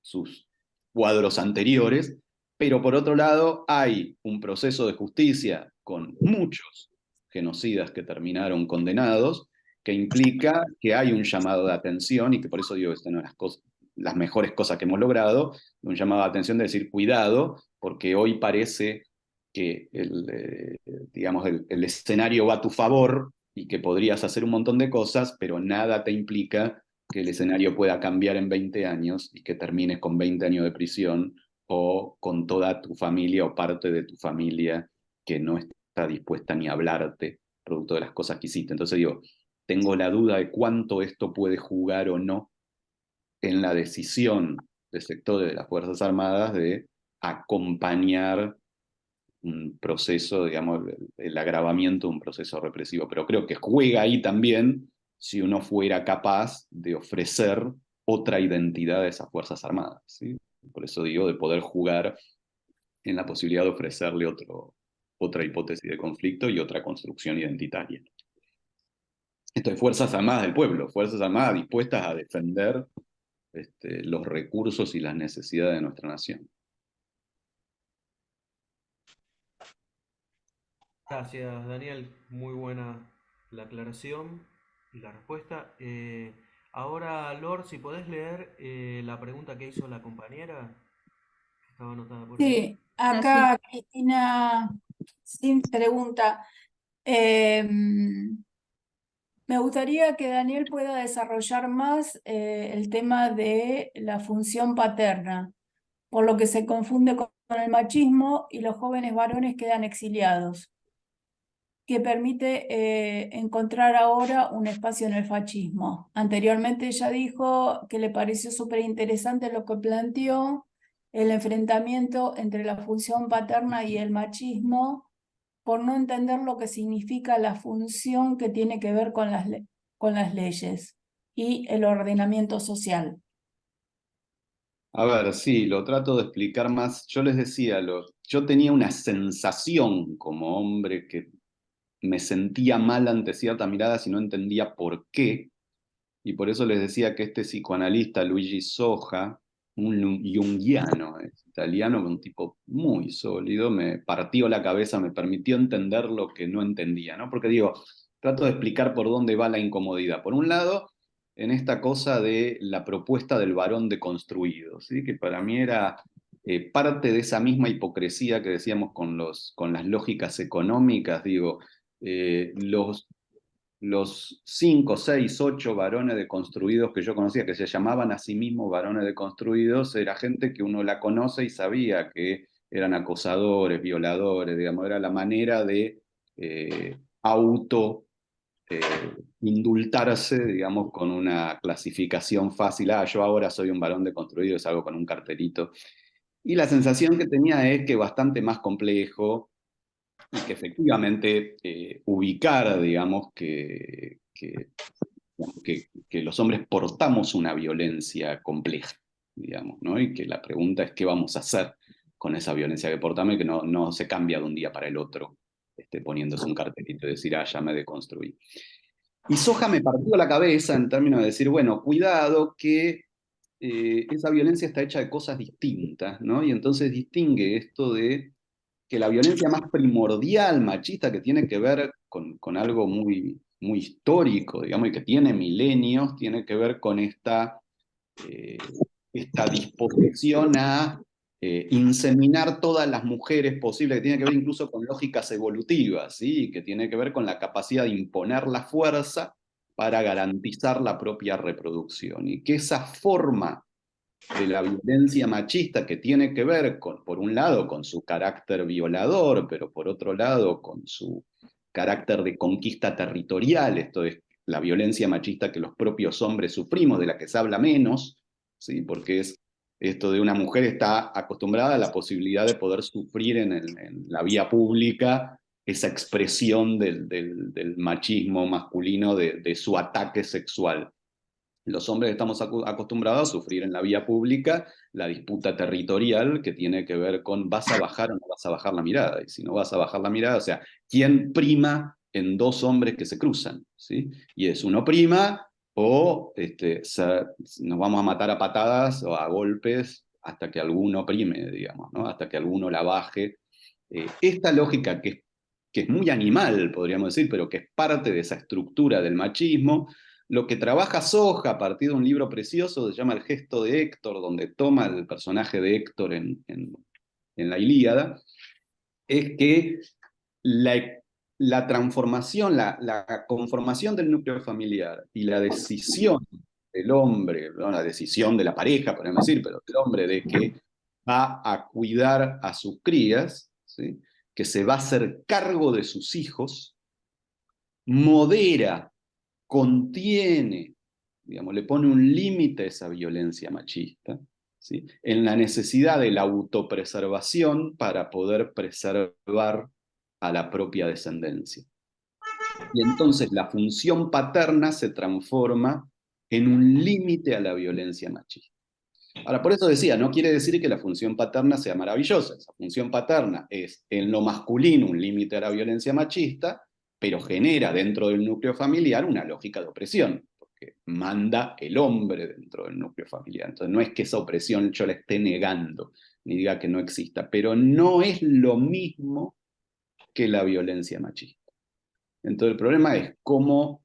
sus cuadros anteriores, pero por otro lado hay un proceso de justicia con muchos genocidas que terminaron condenados, que implica que hay un llamado de atención, y que por eso digo que esta es una de las mejores cosas que hemos logrado, un llamado de atención de decir cuidado, porque hoy parece que digamos, el escenario va a tu favor y que podrías hacer un montón de cosas, pero nada te implica que el escenario pueda cambiar en 20 años y que termines con 20 años de prisión o con toda tu familia o parte de tu familia que no está dispuesta ni a hablarte producto de las cosas que hiciste. Entonces digo, tengo la duda de cuánto esto puede jugar o no en la decisión de sectores de las Fuerzas Armadas de acompañar un proceso, digamos, el agravamiento de un proceso represivo. Pero creo que juega ahí también si uno fuera capaz de ofrecer otra identidad a esas Fuerzas Armadas, ¿sí? Por eso digo, de poder jugar en la posibilidad de ofrecerle otra hipótesis de conflicto y otra construcción identitaria. Esto es Fuerzas Armadas del pueblo, Fuerzas Armadas dispuestas a defender los recursos y las necesidades de nuestra nación. Gracias, Daniel. Muy buena la aclaración y la respuesta. Ahora, Lor, si podés leer la pregunta que hizo la compañera, que estaba anotada por ahí. Sí, acá Cristina Sin pregunta, me gustaría que Daniel pueda desarrollar más el tema de la función paterna, por lo que se confunde con el machismo y los jóvenes varones quedan exiliados, que permite encontrar ahora un espacio en el fascismo. Anteriormente ella dijo que le pareció súper interesante lo que planteó, el enfrentamiento entre la función paterna y el machismo, por no entender lo que significa la función que tiene que ver con las leyes y el ordenamiento social. A ver, sí, lo trato de explicar más. Yo les decía, yo tenía una sensación como hombre que me sentía mal ante cierta mirada si no entendía por qué. Y por eso les decía que este psicoanalista, Luigi Soja, un junguiano, es italiano, un tipo muy sólido, me partió la cabeza, me permitió entender lo que no entendía, ¿no? Porque digo, trato de explicar por dónde va la incomodidad. Por un lado, en esta cosa de la propuesta del varón deconstruido, ¿sí? Que para mí era parte de esa misma hipocresía que decíamos con las lógicas económicas, digo, los 5, 6, 8 varones deconstruidos que yo conocía, que se llamaban a sí mismos varones deconstruidos, era gente que uno la conoce y sabía que eran acosadores, violadores, digamos, era la manera de auto indultarse, digamos, con una clasificación fácil. Yo ahora soy un varón deconstruido, es algo con un cartelito. Y la sensación que tenía es que bastante más complejo, y que efectivamente ubicar, digamos, que los hombres portamos una violencia compleja, digamos, ¿no? Y que la pregunta es qué vamos a hacer con esa violencia que portamos y que no se cambia de un día para el otro, poniéndose un cartelito y decir, ya me deconstruí. Y Soja me partió la cabeza en términos de decir, bueno, cuidado que esa violencia está hecha de cosas distintas, ¿no? Y entonces distingue esto de que la violencia más primordial, machista, que tiene que ver con algo muy, muy histórico, digamos, y que tiene milenios, tiene que ver con esta disposición a inseminar todas las mujeres posibles, que tiene que ver incluso con lógicas evolutivas, ¿sí? Que tiene que ver con la capacidad de imponer la fuerza para garantizar la propia reproducción. Y que esa forma de la violencia machista que tiene que ver con, por un lado, con su carácter violador, pero por otro lado, con su carácter de conquista territorial, esto es la violencia machista que los propios hombres sufrimos, de la que se habla menos, ¿sí? Porque es esto de una mujer está acostumbrada a la posibilidad de poder sufrir en la vía pública esa expresión del machismo masculino, de su ataque sexual. Los hombres estamos acostumbrados a sufrir en la vía pública la disputa territorial que tiene que ver con ¿vas a bajar o no vas a bajar la mirada? Y si no vas a bajar la mirada, o sea, ¿quién prima en dos hombres que se cruzan? ¿Sí? Y es uno prima o nos vamos a matar a patadas o a golpes hasta que alguno prime, digamos, ¿no? Hasta que alguno la baje. Esta lógica que es muy animal, podríamos decir, pero que es parte de esa estructura del machismo, lo que trabaja Soja a partir de un libro precioso se llama El gesto de Héctor, donde toma el personaje de Héctor en la Ilíada, es que la transformación, la conformación del núcleo familiar y la decisión del hombre, no la decisión de la pareja, podemos decir, pero del hombre de que va a cuidar a sus crías, ¿sí? Que se va a hacer cargo de sus hijos, modera, contiene, digamos, le pone un límite a esa violencia machista, ¿sí? En la necesidad de la autopreservación para poder preservar a la propia descendencia. Y entonces la función paterna se transforma en un límite a la violencia machista. Ahora, por eso decía, no quiere decir que la función paterna sea maravillosa. Esa función paterna es en lo masculino un límite a la violencia machista, pero genera dentro del núcleo familiar una lógica de opresión, porque manda el hombre dentro del núcleo familiar. Entonces no es que esa opresión yo la esté negando, ni diga que no exista, pero no es lo mismo que la violencia machista. Entonces el problema es cómo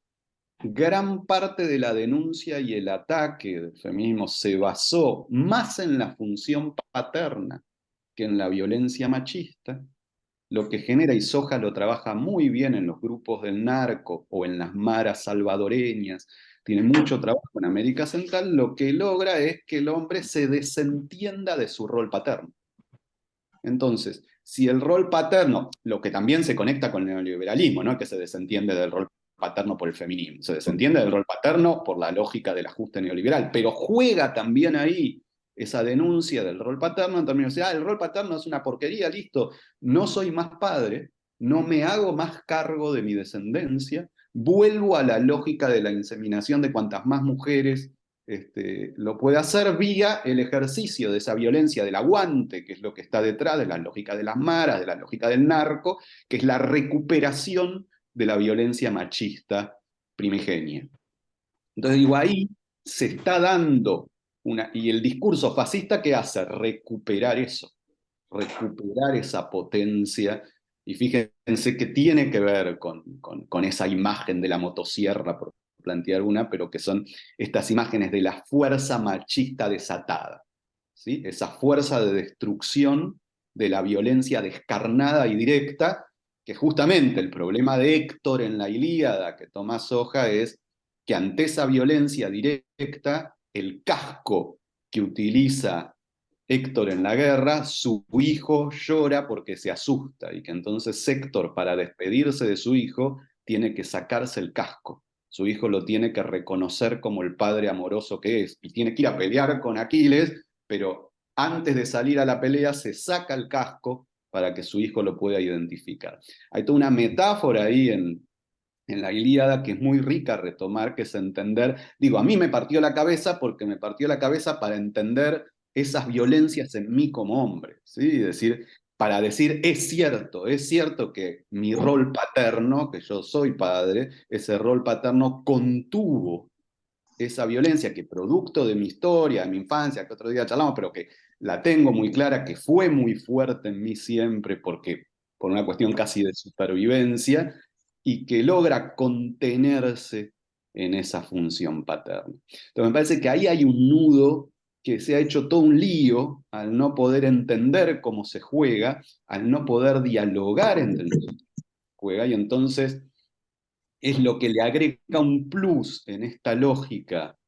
gran parte de la denuncia y el ataque del feminismo se basó más en la función paterna que en la violencia machista, lo que genera, y Soja lo trabaja muy bien en los grupos del narco o en las maras salvadoreñas, tiene mucho trabajo en América Central, lo que logra es que el hombre se desentienda de su rol paterno. Entonces, si el rol paterno, lo que también se conecta con el neoliberalismo, ¿no? Que se desentiende del rol paterno por el feminismo, se desentiende del rol paterno por la lógica del ajuste neoliberal, pero juega también ahí esa denuncia del rol paterno en términos de, el rol paterno es una porquería, listo, no soy más padre, no me hago más cargo de mi descendencia, vuelvo a la lógica de la inseminación de cuantas más mujeres lo puede hacer vía el ejercicio de esa violencia del aguante, que es lo que está detrás de la lógica de las maras, de la lógica del narco, que es la recuperación de la violencia machista primigenia. Entonces digo, ahí se está dando y el discurso fascista que hace recuperar eso, recuperar esa potencia, y fíjense que tiene que ver con esa imagen de la motosierra, por plantear una, pero que son estas imágenes de la fuerza machista desatada, ¿sí? Esa fuerza de destrucción de la violencia descarnada y directa, que justamente el problema de Héctor en la Ilíada que toma Soja es que ante esa violencia directa, el casco que utiliza Héctor en la guerra, su hijo llora porque se asusta, y que entonces Héctor, para despedirse de su hijo, tiene que sacarse el casco. Su hijo lo tiene que reconocer como el padre amoroso que es, y tiene que ir a pelear con Aquiles, pero antes de salir a la pelea se saca el casco para que su hijo lo pueda identificar. Hay toda una metáfora ahí en la Ilíada que es muy rica a retomar, que es entender, digo, a mí me partió la cabeza porque me partió la cabeza para entender esas violencias en mí como hombre, ¿sí? Es decir, para decir, es cierto que mi rol paterno, que yo soy padre, ese rol paterno contuvo esa violencia que producto de mi historia, de mi infancia, que otro día charlamos, pero que la tengo muy clara, que fue muy fuerte en mí siempre, porque por una cuestión casi de supervivencia, y que logra contenerse en esa función paterna. Entonces me parece que ahí hay un nudo que se ha hecho todo un lío al no poder entender cómo se juega, al no poder dialogar entre nosotros juega, y entonces es lo que le agrega un plus en esta lógica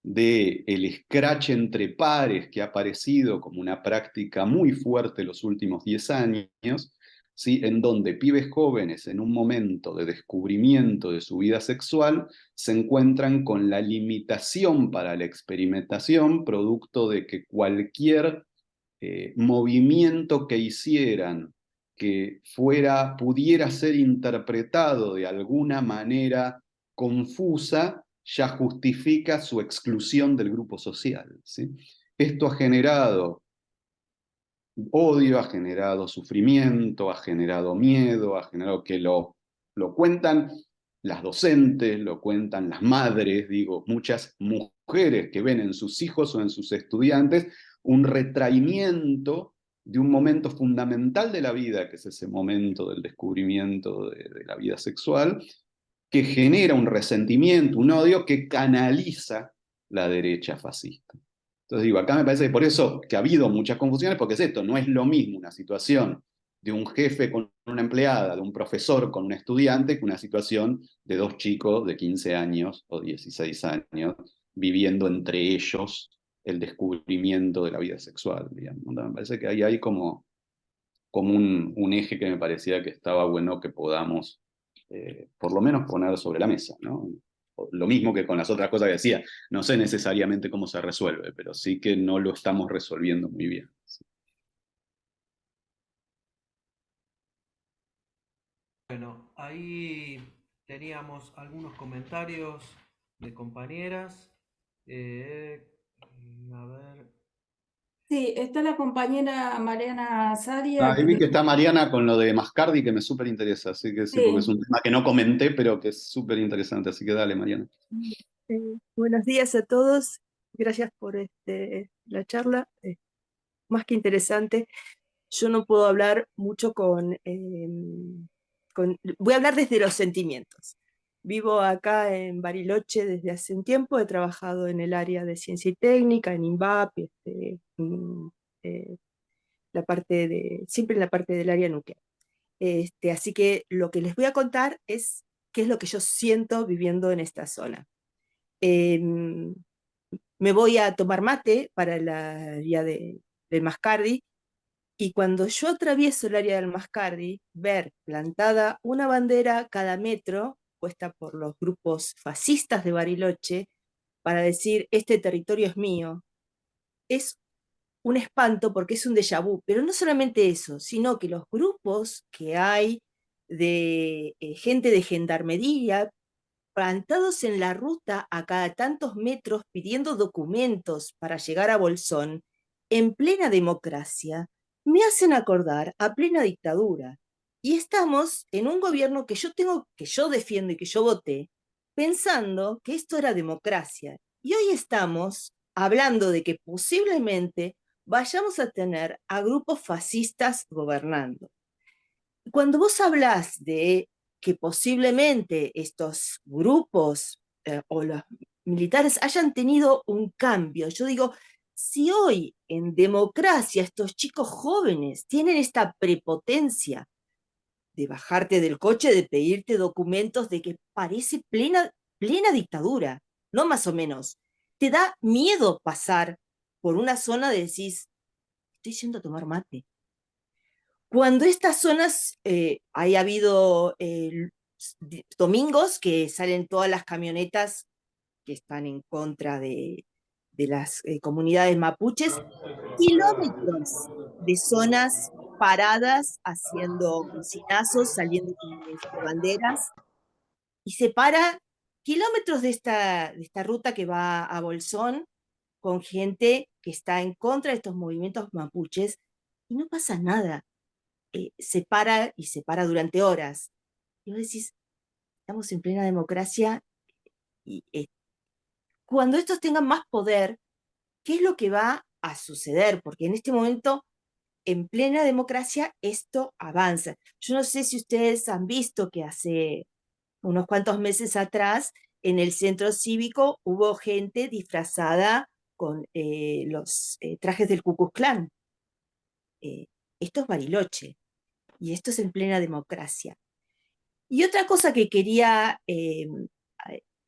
del scratch entre pares que ha aparecido como una práctica muy fuerte los últimos 10 años, ¿sí? En donde pibes jóvenes en un momento de descubrimiento de su vida sexual se encuentran con la limitación para la experimentación, producto de que cualquier movimiento que hicieran que pudiera ser interpretado de alguna manera confusa, ya justifica su exclusión del grupo social, ¿sí? Esto ha generado odio, ha generado sufrimiento, ha generado miedo, ha generado que lo cuentan las docentes, lo cuentan las madres, digo, muchas mujeres que ven en sus hijos o en sus estudiantes un retraimiento de un momento fundamental de la vida, que es ese momento del descubrimiento de la vida sexual, que genera un resentimiento, un odio que canaliza la derecha fascista. Entonces digo, acá me parece que por eso que ha habido muchas confusiones, porque es esto, no es lo mismo una situación de un jefe con una empleada, de un profesor con un estudiante, que una situación de dos chicos de 15 años o 16 años viviendo entre ellos el descubrimiento de la vida sexual, digamos. Me parece que ahí hay como un eje que me parecía que estaba bueno que podamos por lo menos poner sobre la mesa, ¿no? Lo mismo que con las otras cosas que decía, no sé necesariamente cómo se resuelve, pero sí que no lo estamos resolviendo muy bien. Bueno, ahí teníamos algunos comentarios de compañeras. A ver. Sí, está la compañera Mariana Saria, Ahí que vi que está Mariana con lo de Mascardi, que me súper interesa, así que sí, porque es sí. un tema que no comenté, pero que es súper interesante, así que dale, Mariana. Buenos días a todos. Gracias por la charla. Más que interesante. Yo no puedo hablar mucho voy a hablar desde los sentimientos. Vivo acá en Bariloche desde hace un tiempo. He trabajado en el área de ciencia y técnica, en INVAP, eh, siempre en la parte del área nuclear. Así que lo que les voy a contar es qué es lo que yo siento viviendo en esta zona. Em, Me voy a tomar mate para la vía del Mascardi, y cuando yo atravieso el área del Mascardi, ver plantada una bandera cada metro, puesta por los grupos fascistas de Bariloche, para decir, este territorio es mío, es un espanto porque es un déjà vu. Pero no solamente eso, sino que los grupos que hay de gente de gendarmería plantados en la ruta a cada tantos metros pidiendo documentos para llegar a Bolsón, en plena democracia, me hacen acordar a plena dictadura. Y estamos en un gobierno que yo defiendo y que yo voté, pensando que esto era democracia. Y hoy estamos hablando de que posiblemente vayamos a tener a grupos fascistas gobernando. Cuando vos hablás de que posiblemente estos grupos o los militares hayan tenido un cambio, yo digo, si hoy en democracia estos chicos jóvenes tienen esta prepotencia de bajarte del coche, de pedirte documentos, de que parece plena dictadura, no más o menos, te da miedo pasar por una zona de decís, estoy yendo a tomar mate. Cuando estas zonas, ha habido domingos que salen todas las camionetas que están en contra de las comunidades mapuches, kilómetros de zonas paradas haciendo bocinazos, saliendo con banderas, y se para kilómetros de esta ruta que va a Bolsón con gente que está en contra de estos movimientos mapuches, y no pasa nada. Se para y se para durante horas. Y vos decís, estamos en plena democracia, y cuando estos tengan más poder, ¿qué es lo que va a suceder? Porque en este momento, en plena democracia, esto avanza. Yo no sé si ustedes han visto que hace unos cuantos meses atrás, en el centro cívico hubo gente disfrazada con los trajes del Ku Klux Klan. Esto es Bariloche, y esto es en plena democracia. Y otra cosa que quería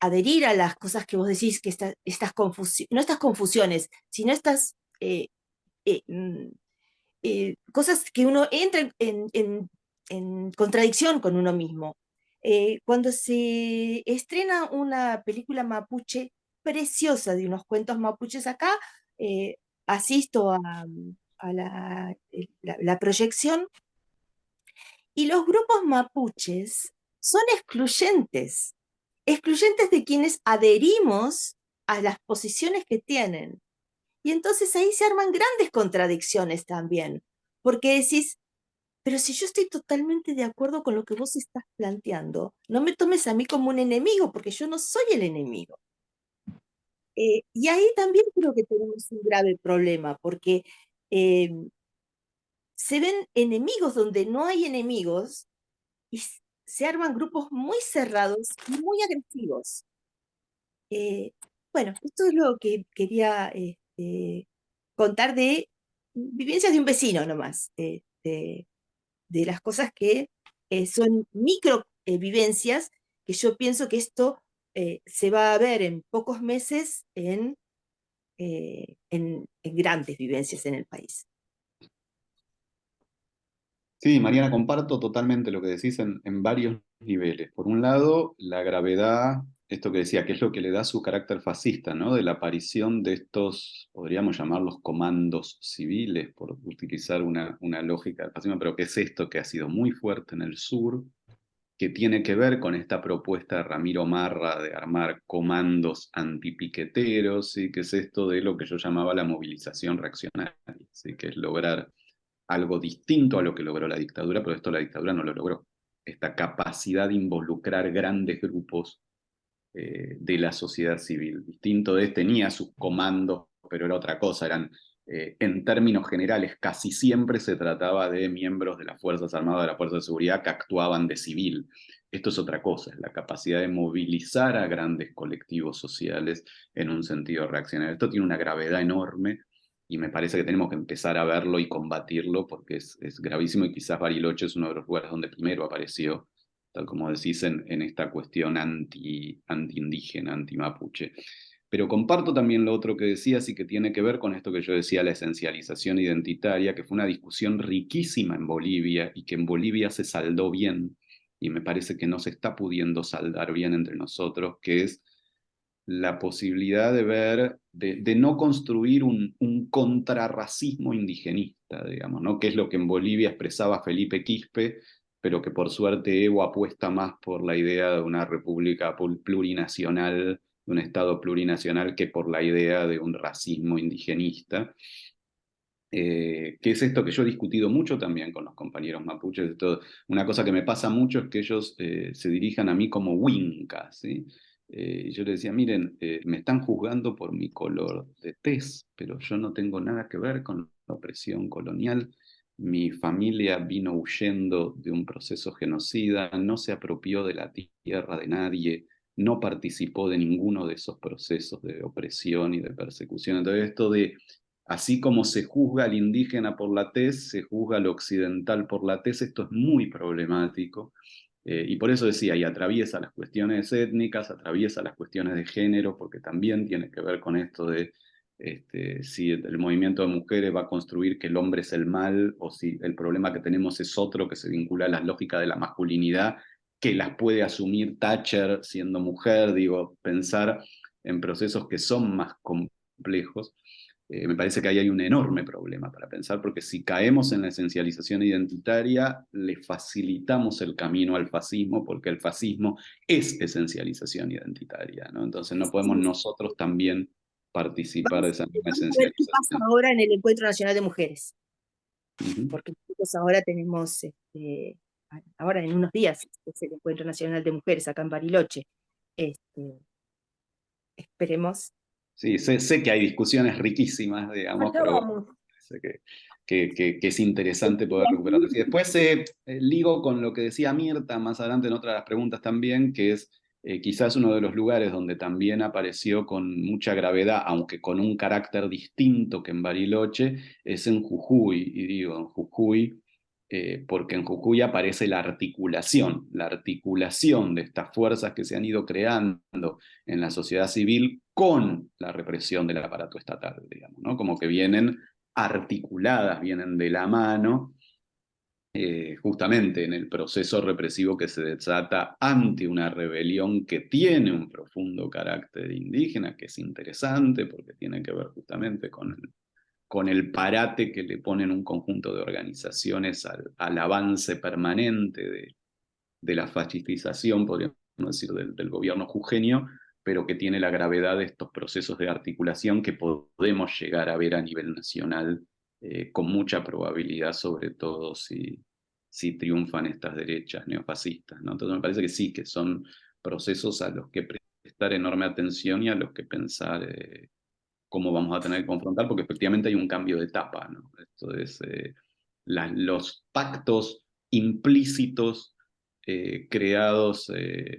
adherir a las cosas que vos decís, que no estas confusiones, sino estas eh, mm, cosas que uno entra en contradicción con uno mismo. Cuando se estrena una película mapuche preciosa de unos cuentos mapuches acá, asisto a la proyección, y los grupos mapuches son excluyentes, excluyentes de quienes adherimos a las posiciones que tienen. Y entonces ahí se arman grandes contradicciones también, porque decís, pero si yo estoy totalmente de acuerdo con lo que vos estás planteando, no me tomes a mí como un enemigo, porque yo no soy el enemigo. Y ahí también creo que tenemos un grave problema, porque eh, se ven enemigos donde no hay enemigos, y se arman grupos muy cerrados y muy agresivos. Eh, bueno, esto es lo que quería contar de vivencias de un vecino nomás, de las cosas que son micro vivencias, que yo pienso que esto se va a ver en pocos meses en grandes vivencias en el país. Sí, Mariana, comparto totalmente lo que decís en varios niveles. Por un lado, la gravedad, esto que decía, que es lo que le da su carácter fascista, ¿no? De la aparición de estos, podríamos llamarlos comandos civiles, por utilizar una lógica del fascismo, pero ¿qué es esto que ha sido muy fuerte en el sur? Que tiene que ver con esta propuesta de Ramiro Marra de armar comandos antipiqueteros, ¿sí? Que es esto de lo que yo llamaba la movilización reaccionaria, ¿sí? Que es lograr algo distinto a lo que logró la dictadura, pero esto la dictadura no lo logró. Esta capacidad de involucrar grandes grupos de la sociedad civil. Distinto es, tenía sus comandos, pero era otra cosa, eran, en términos generales, casi siempre se trataba de miembros de las Fuerzas Armadas, de la Fuerza de Seguridad, que actuaban de civil. Esto es otra cosa, es la capacidad de movilizar a grandes colectivos sociales en un sentido reaccionario. Esto tiene una gravedad enorme y me parece que tenemos que empezar a verlo y combatirlo porque es gravísimo y quizás Bariloche es uno de los lugares donde primero apareció, tal como decís, en esta cuestión anti-indígena, anti-mapuche. Pero comparto también lo otro que decías y que tiene que ver con esto que yo decía, la esencialización identitaria, que fue una discusión riquísima en Bolivia y que en Bolivia se saldó bien, y me parece que no se está pudiendo saldar bien entre nosotros, que es la posibilidad de ver, de no construir un contrarracismo indigenista, digamos, ¿no? Que es lo que en Bolivia expresaba Felipe Quispe, pero que por suerte Evo apuesta más por la idea de una república plurinacional, de un Estado plurinacional, que por la idea de un racismo indigenista. Que es esto que yo he discutido mucho también con los compañeros mapuches. Una cosa que me pasa mucho es que ellos se dirijan a mí como Winca, ¿sí? Y yo les decía, miren, me están juzgando por mi color de tez, pero yo no tengo nada que ver con la opresión colonial. Mi familia vino huyendo de un proceso genocida, no se apropió de la tierra de nadie, no participó de ninguno de esos procesos de opresión y de persecución. Entonces, esto de así como se juzga al indígena por la tez, se juzga al occidental por la tez. Esto es muy problemático. Y por eso decía, y atraviesa las cuestiones étnicas, atraviesa las cuestiones de género, porque también tiene que ver con esto de si el movimiento de mujeres va a construir que el hombre es el mal, o si el problema que tenemos es otro que se vincula a las lógicas de la masculinidad, que las puede asumir Thatcher siendo mujer. Digo, pensar en procesos que son más complejos. Me parece que ahí hay un enorme problema para pensar, porque si caemos en la esencialización identitaria, le facilitamos el camino al fascismo, porque el fascismo es esencialización identitaria, ¿no? Entonces no podemos nosotros también participar de esa misma Vamos a ver qué pasa esencialización. ahora en el Encuentro Nacional de Mujeres, Uh-huh. porque nosotros ahora tenemos, ahora en unos días, es el Encuentro Nacional de Mujeres acá en Bariloche. Este, esperemos. Sí, sé que hay discusiones riquísimas, digamos, Allá pero bueno, vamos. parece que es interesante poder recuperarlas. Y después ligo con lo que decía Mirta más adelante en otra de las preguntas también, que es quizás uno de los lugares donde también apareció con mucha gravedad, aunque con un carácter distinto que en Bariloche, es en Jujuy. Y digo, en Jujuy, porque en Jujuy aparece la articulación de estas fuerzas que se han ido creando en la sociedad civil con la represión del aparato estatal, digamos, ¿no? Como que vienen articuladas, vienen de la mano, justamente en el proceso represivo que se desata ante una rebelión que tiene un profundo carácter indígena, que es interesante porque tiene que ver justamente con el parate que le ponen un conjunto de organizaciones al avance permanente de la fascistización, podríamos decir, del gobierno jujeño, pero que tiene la gravedad de estos procesos de articulación que podemos llegar a ver a nivel nacional, con mucha probabilidad, sobre todo si triunfan estas derechas neofascistas, ¿no? Entonces me parece que sí, que son procesos a los que prestar enorme atención y a los que pensar cómo vamos a tener que confrontar, porque efectivamente hay un cambio de etapa, ¿no? Esto es, los pactos implícitos creados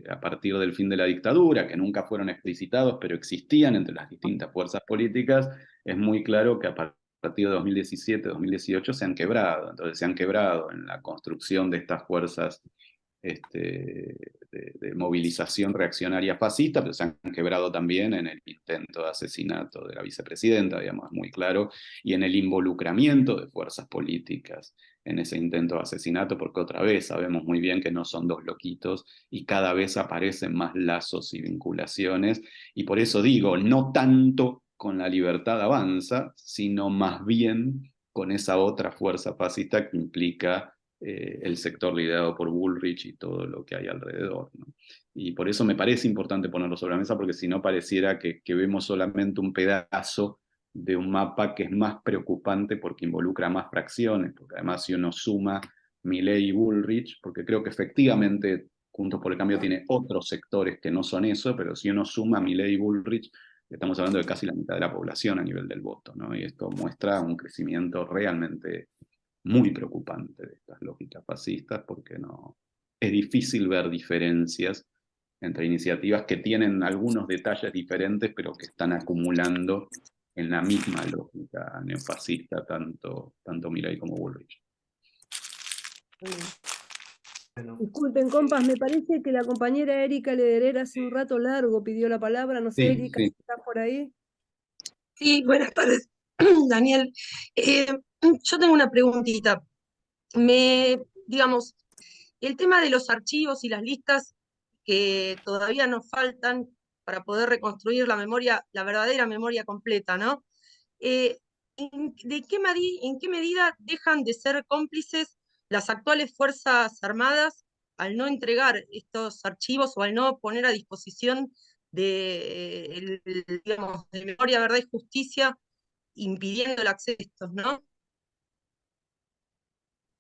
a partir del fin de la dictadura, que nunca fueron explicitados, pero existían entre las distintas fuerzas políticas, es muy claro que a partir de 2017, 2018 se han quebrado. Entonces se han quebrado en la construcción de estas fuerzas de movilización reaccionaria fascista, pero se han quebrado también en el intento de asesinato de la vicepresidenta, digamos, muy claro, y en el involucramiento de fuerzas políticas en ese intento de asesinato, porque otra vez sabemos muy bien que no son dos loquitos y cada vez aparecen más lazos y vinculaciones, y por eso digo, no tanto con la Libertad Avanza, sino más bien con esa otra fuerza fascista que implica el sector liderado por Bullrich y todo lo que hay alrededor, ¿no? Y por eso me parece importante ponerlo sobre la mesa, porque si no pareciera que vemos solamente un pedazo de un mapa que es más preocupante porque involucra más fracciones, porque además si uno suma Milei y Bullrich, porque creo que efectivamente Juntos por el Cambio tiene otros sectores que no son eso, pero si uno suma Milei y Bullrich, estamos hablando de casi la mitad de la población a nivel del voto, ¿no? Y esto muestra un crecimiento realmente muy preocupante de estas lógicas fascistas, porque no, es difícil ver diferencias entre iniciativas que tienen algunos detalles diferentes, pero que están acumulando en la misma lógica neofascista, tanto Milei como Bullrich. Bueno, Disculpen, compas, me parece que la compañera Erika Lederer hace un rato largo pidió la palabra. No sé, Sí, Erika, sí. si estás por ahí. Sí, buenas tardes, Daniel. Yo tengo una preguntita. Digamos, el tema de los archivos y las listas que todavía nos faltan para poder reconstruir la memoria, la verdadera memoria completa, ¿no? ¿En qué medida dejan de ser cómplices las actuales Fuerzas Armadas al no entregar estos archivos o al no poner a disposición digamos, de memoria, verdad y justicia, impidiendo el acceso a estos, ¿no?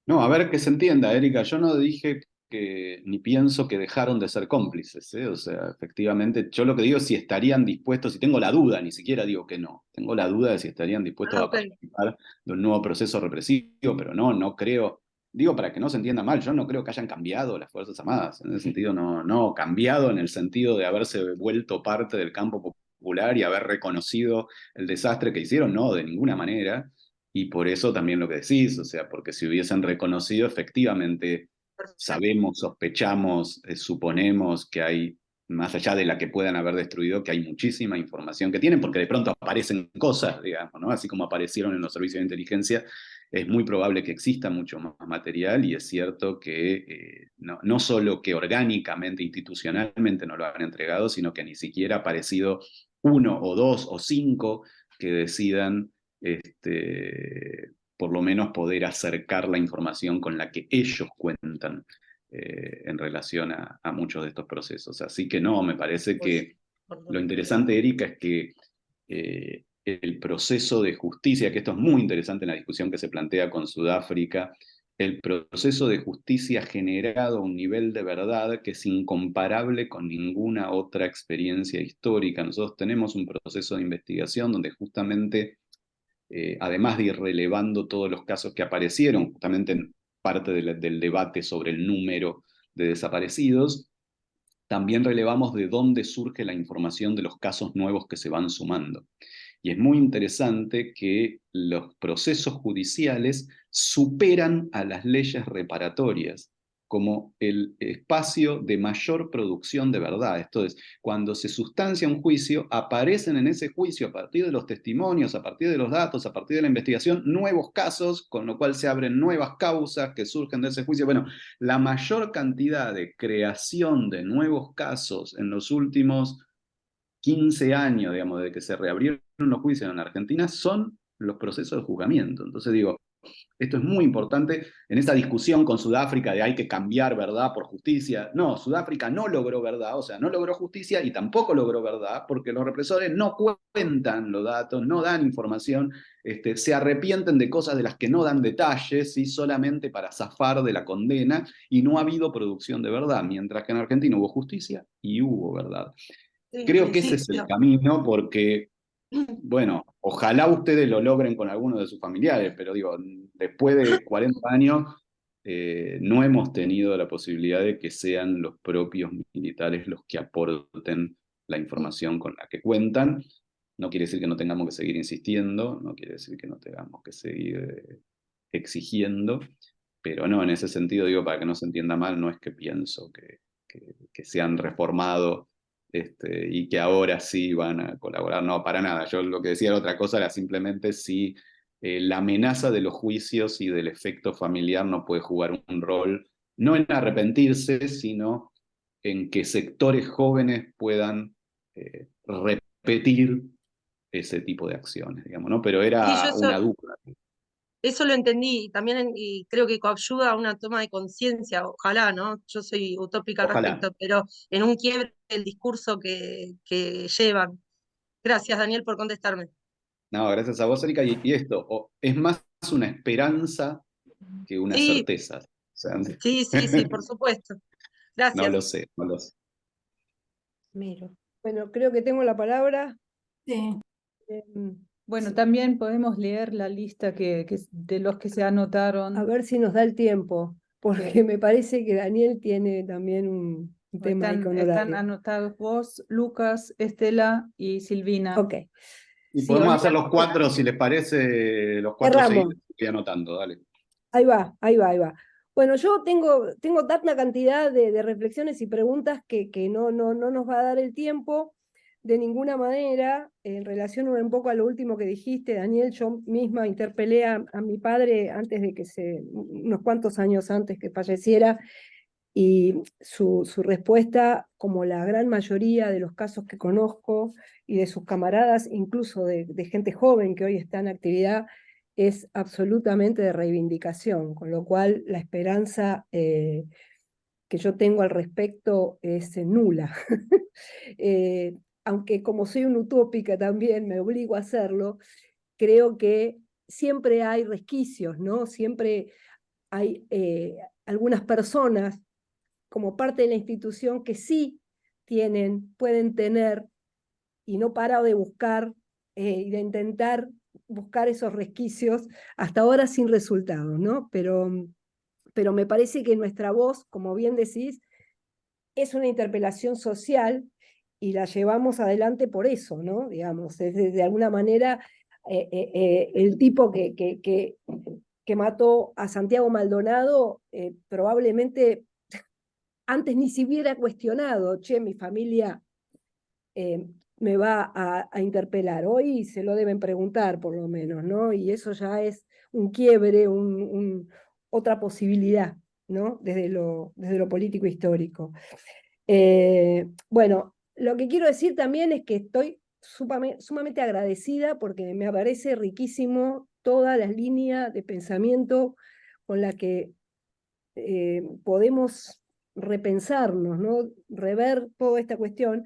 No, a ver que se entienda, Erika, yo no dije que, ni pienso que dejaron de ser cómplices, ¿eh? O sea, efectivamente, yo lo que digo es si estarían dispuestos, y tengo la duda, ni siquiera digo que no, tengo la duda de si estarían dispuestos a Ok. participar de un nuevo proceso represivo, pero no creo, digo para que no se entienda mal, yo no creo que hayan cambiado las Fuerzas Armadas, en ese sentido no cambiado en el sentido de haberse vuelto parte del campo popular y haber reconocido el desastre que hicieron, no, de ninguna manera. Y por eso también lo que decís, o sea, porque si hubiesen reconocido, efectivamente sabemos, sospechamos, suponemos que hay, más allá de la que puedan haber destruido, que hay muchísima información que tienen, porque de pronto aparecen cosas, digamos, ¿no? Así como aparecieron en los servicios de inteligencia, es muy probable que exista mucho más material, y es cierto que no solo que orgánicamente, institucionalmente no lo han entregado, sino que ni siquiera ha aparecido uno o dos o cinco que decidan por lo menos poder acercar la información con la que ellos cuentan en relación a muchos de estos procesos. Así que no, me parece que lo interesante, Erika, es que el proceso de justicia, que esto es muy interesante en la discusión que se plantea con Sudáfrica, el proceso de justicia ha generado un nivel de verdad que es incomparable con ninguna otra experiencia histórica. Nosotros tenemos un proceso de investigación donde justamente además de ir relevando todos los casos que aparecieron, justamente en parte del debate sobre el número de desaparecidos, también relevamos de dónde surge la información de los casos nuevos que se van sumando. Y es muy interesante que los procesos judiciales superan a las leyes reparatorias como el espacio de mayor producción de verdad. Esto es, cuando se sustancia un juicio, aparecen en ese juicio, a partir de los testimonios, a partir de los datos, a partir de la investigación, nuevos casos, con lo cual se abren nuevas causas que surgen de ese juicio. Bueno, la mayor cantidad de creación de nuevos casos en los últimos 15 años, digamos, de que se reabrieron los juicios en Argentina, son los procesos de juzgamiento. Entonces digo, esto es muy importante en esa discusión con Sudáfrica de hay que cambiar verdad por justicia. No, Sudáfrica no logró verdad, o sea, no logró justicia y tampoco logró verdad porque los represores no cuentan los datos, no dan información, se arrepienten de cosas de las que no dan detalles, ¿sí? Solamente para zafar de la condena, y no ha habido producción de verdad, mientras que en Argentina hubo justicia y hubo verdad. Creo que ese es el camino, porque, bueno, ojalá ustedes lo logren con alguno de sus familiares, pero digo, después de 40 años no hemos tenido la posibilidad de que sean los propios militares los que aporten la información con la que cuentan. No quiere decir que no tengamos que seguir insistiendo, no quiere decir que no tengamos que seguir exigiendo, pero no, en ese sentido, digo, para que no se entienda mal, no es que pienso que que se han reformado y que ahora sí van a colaborar. No, para nada. Yo lo que decía era otra cosa, era simplemente si la amenaza de los juicios y del efecto familiar no puede jugar un rol, no en arrepentirse, sino en que sectores jóvenes puedan repetir ese tipo de acciones, digamos, ¿no? Pero Sí, yo era una duda. eso lo entendí y también y creo que coadyuva a una toma de conciencia, ojalá, ¿no? Yo soy utópica al Ojalá. respecto, pero en un quiebre del discurso que llevan. Gracias, Daniel, por contestarme. No, gracias a vos, Erika. Y esto, es más una esperanza que una Sí, certeza. O sea, sí, por supuesto. no Gracias. lo sé, no lo sé. Miro. Bueno, creo que tengo la palabra. Sí. Bueno, Sí. también podemos leer la lista de los que se anotaron. A ver si nos da el tiempo, porque me parece que Daniel tiene también un tema ahí con Están horario. anotados vos, Lucas, Estela y Silvina. Ok. Y Sí, podemos hacer olvídate. los cuatro, si les parece, los cuatro Cerramos. seguidos. Estoy anotando, dale. Ahí va, ahí va, ahí va. Bueno, yo tengo tanta cantidad de reflexiones y preguntas que no nos va a dar el tiempo de ninguna manera. En relación un poco a lo último que dijiste, Daniel, yo misma interpelé a mi padre antes de unos cuantos años antes que falleciera, y su respuesta, como la gran mayoría de los casos que conozco y de sus camaradas, incluso de gente joven que hoy está en actividad, es absolutamente de reivindicación, con lo cual la esperanza que yo tengo al respecto es nula. Aunque como soy una utópica también, me obligo a hacerlo, creo que siempre hay resquicios, ¿no? Siempre hay algunas personas como parte de la institución que sí pueden tener, y no paro de buscar y de intentar buscar esos resquicios, hasta ahora sin resultados, ¿no? Pero me parece que nuestra voz, como bien decís, es una interpelación social y la llevamos adelante por eso, ¿no? Digamos, es de alguna manera el tipo que mató a Santiago Maldonado probablemente antes ni se hubiera cuestionado, che, mi familia me va a interpelar. Hoy se lo deben preguntar, por lo menos, ¿no? Y eso ya es un quiebre, otra posibilidad, ¿no? Desde lo político histórico. Bueno, lo que quiero decir también es que estoy sumamente agradecida porque me parece riquísimo toda la línea de pensamiento con la que podemos repensarnos, ¿no? Rever toda esta cuestión,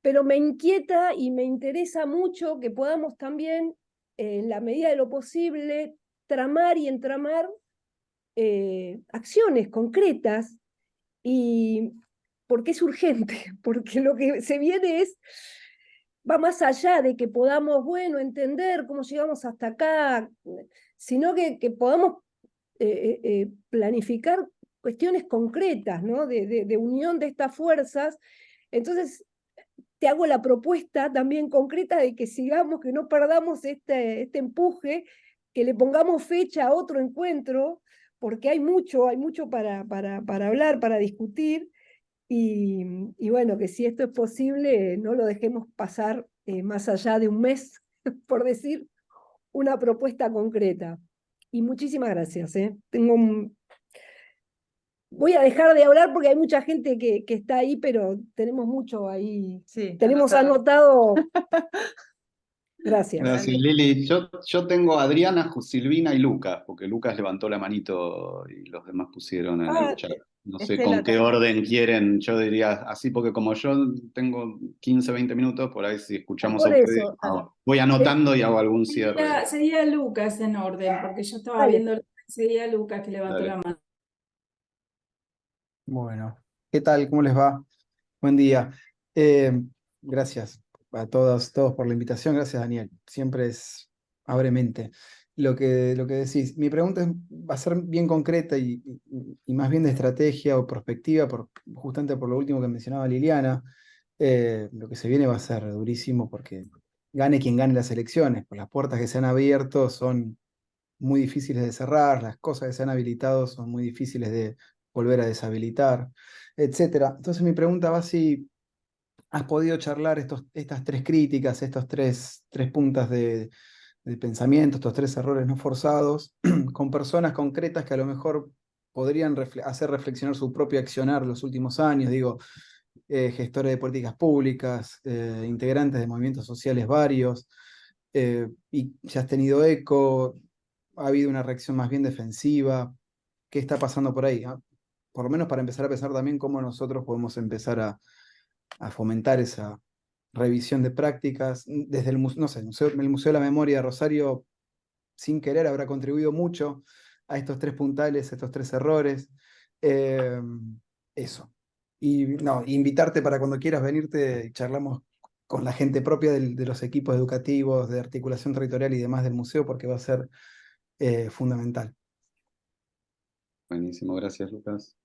pero me inquieta y me interesa mucho que podamos también, en la medida de lo posible, tramar y entramar acciones concretas, y porque es urgente, porque lo que se viene va más allá de que podamos, bueno, entender cómo llegamos hasta acá, sino que podamos planificar cuestiones concretas, ¿no? De unión de estas fuerzas. Entonces, te hago la propuesta también concreta de que sigamos, que no perdamos este empuje, que le pongamos fecha a otro encuentro, porque hay mucho para hablar, para discutir, y bueno, que si esto es posible, no lo dejemos pasar más allá de un mes, por decir una propuesta concreta. Y muchísimas gracias. Voy a dejar de hablar porque hay mucha gente que está ahí, pero tenemos mucho ahí. Sí, Tenemos anotado. Gracias, Gracias. Lili. Yo tengo a Adriana, Silvina y Lucas, porque Lucas levantó la manito y los demás pusieron en el chat. No sé Estela con qué también. orden quieren, yo diría así, porque como yo tengo 15, 20 minutos, por ahí si escuchamos a Por ustedes, eso. voy anotando y hago algún cierre. Sería Lucas en orden, porque yo estaba Dale. viendo, sería Lucas que levantó Dale. la mano. Bueno, ¿qué tal? ¿Cómo les va? Buen día. Gracias a todos por la invitación. Gracias, Daniel. Siempre abre mente lo que decís. Mi pregunta va a ser bien concreta y más bien de estrategia o perspectiva, justamente por lo último que mencionaba Liliana. Lo que se viene va a ser durísimo porque gane quien gane las elecciones, pues las puertas que se han abierto son muy difíciles de cerrar, las cosas que se han habilitado son muy difíciles volver a deshabilitar, etcétera. Entonces mi pregunta va si has podido charlar estas tres críticas, estos tres puntas de pensamiento, estos tres errores no forzados, con personas concretas que a lo mejor podrían hacer reflexionar su propio accionar los últimos años, digo, gestores de políticas públicas, integrantes de movimientos sociales varios, y ya has tenido eco, ha habido una reacción más bien defensiva. ¿Qué está pasando por ahí? Por lo menos para empezar a pensar también cómo nosotros podemos empezar a fomentar esa revisión de prácticas. Desde el, no sé, el Museo de la Memoria de Rosario, sin querer, habrá contribuido mucho a estos tres puntales, a estos tres errores. Eso. Y no, invitarte para cuando quieras venirte y charlamos con la gente propia de los equipos educativos, de articulación territorial y demás del museo, porque va a ser fundamental. Buenísimo, gracias, Lucas.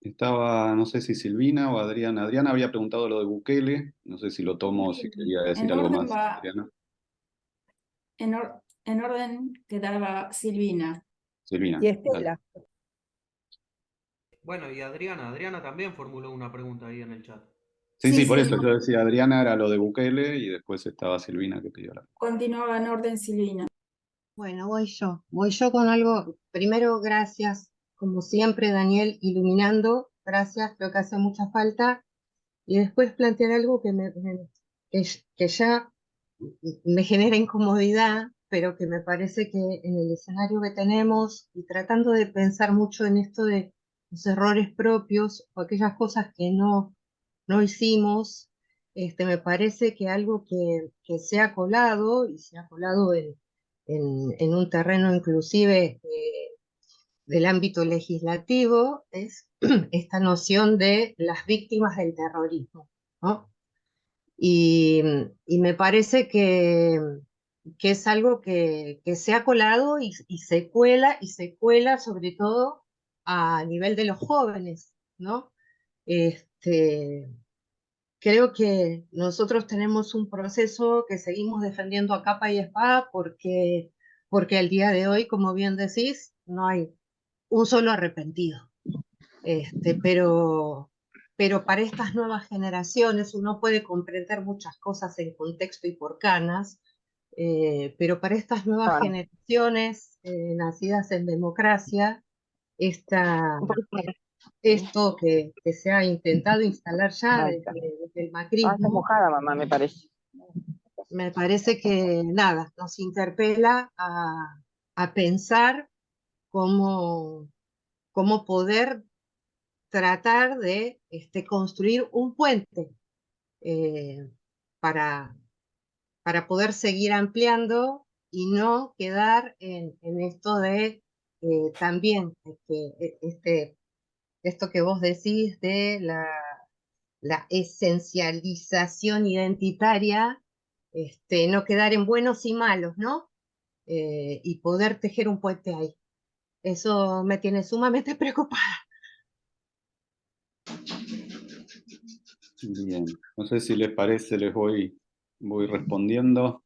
Estaba, no sé si Silvina o Adriana. Adriana había preguntado lo de Bukele, no sé si lo tomo, si quería decir En algo orden más, va, Adriana. en orden quedaba Silvina. Silvina, Y dale. Estela. Bueno, y Adriana también formuló una pregunta ahí en el chat. Sí, por Sí, eso yo decía Adriana era lo de Bukele y después estaba Silvina que pidió la. continuaba en orden Silvina. Bueno, voy yo con algo. Primero, gracias, como siempre, Daniel, iluminando. Gracias, creo que hace mucha falta. Y después plantear algo que ya me genera incomodidad, pero que me parece que en el escenario que tenemos, y tratando de pensar mucho en esto de los errores propios o aquellas cosas que no hicimos, me parece que algo que se ha colado, y se ha colado en un terreno inclusive del ámbito legislativo, es esta noción de las víctimas del terrorismo, ¿no? Y me parece que es algo que se ha colado y se cuela sobre todo a nivel de los jóvenes, ¿no? Este, Creo que nosotros tenemos un proceso que seguimos defendiendo a capa y espada porque al día de hoy, como bien decís, no hay un solo arrepentido. Pero para estas nuevas generaciones uno puede comprender muchas cosas en contexto y por canas, pero para estas nuevas generaciones nacidas en democracia, esta, esto que se ha intentado instalar ya desde el macrismo, me parece que nada, nos interpela a pensar cómo poder tratar de construir un puente eh, para, para poder seguir ampliando y no quedar en esto de también esto que vos decís de la esencialización identitaria, no quedar en buenos y malos, ¿no? Y poder tejer un puente ahí. Eso me tiene sumamente preocupada. Bien, no sé si les parece, les voy respondiendo,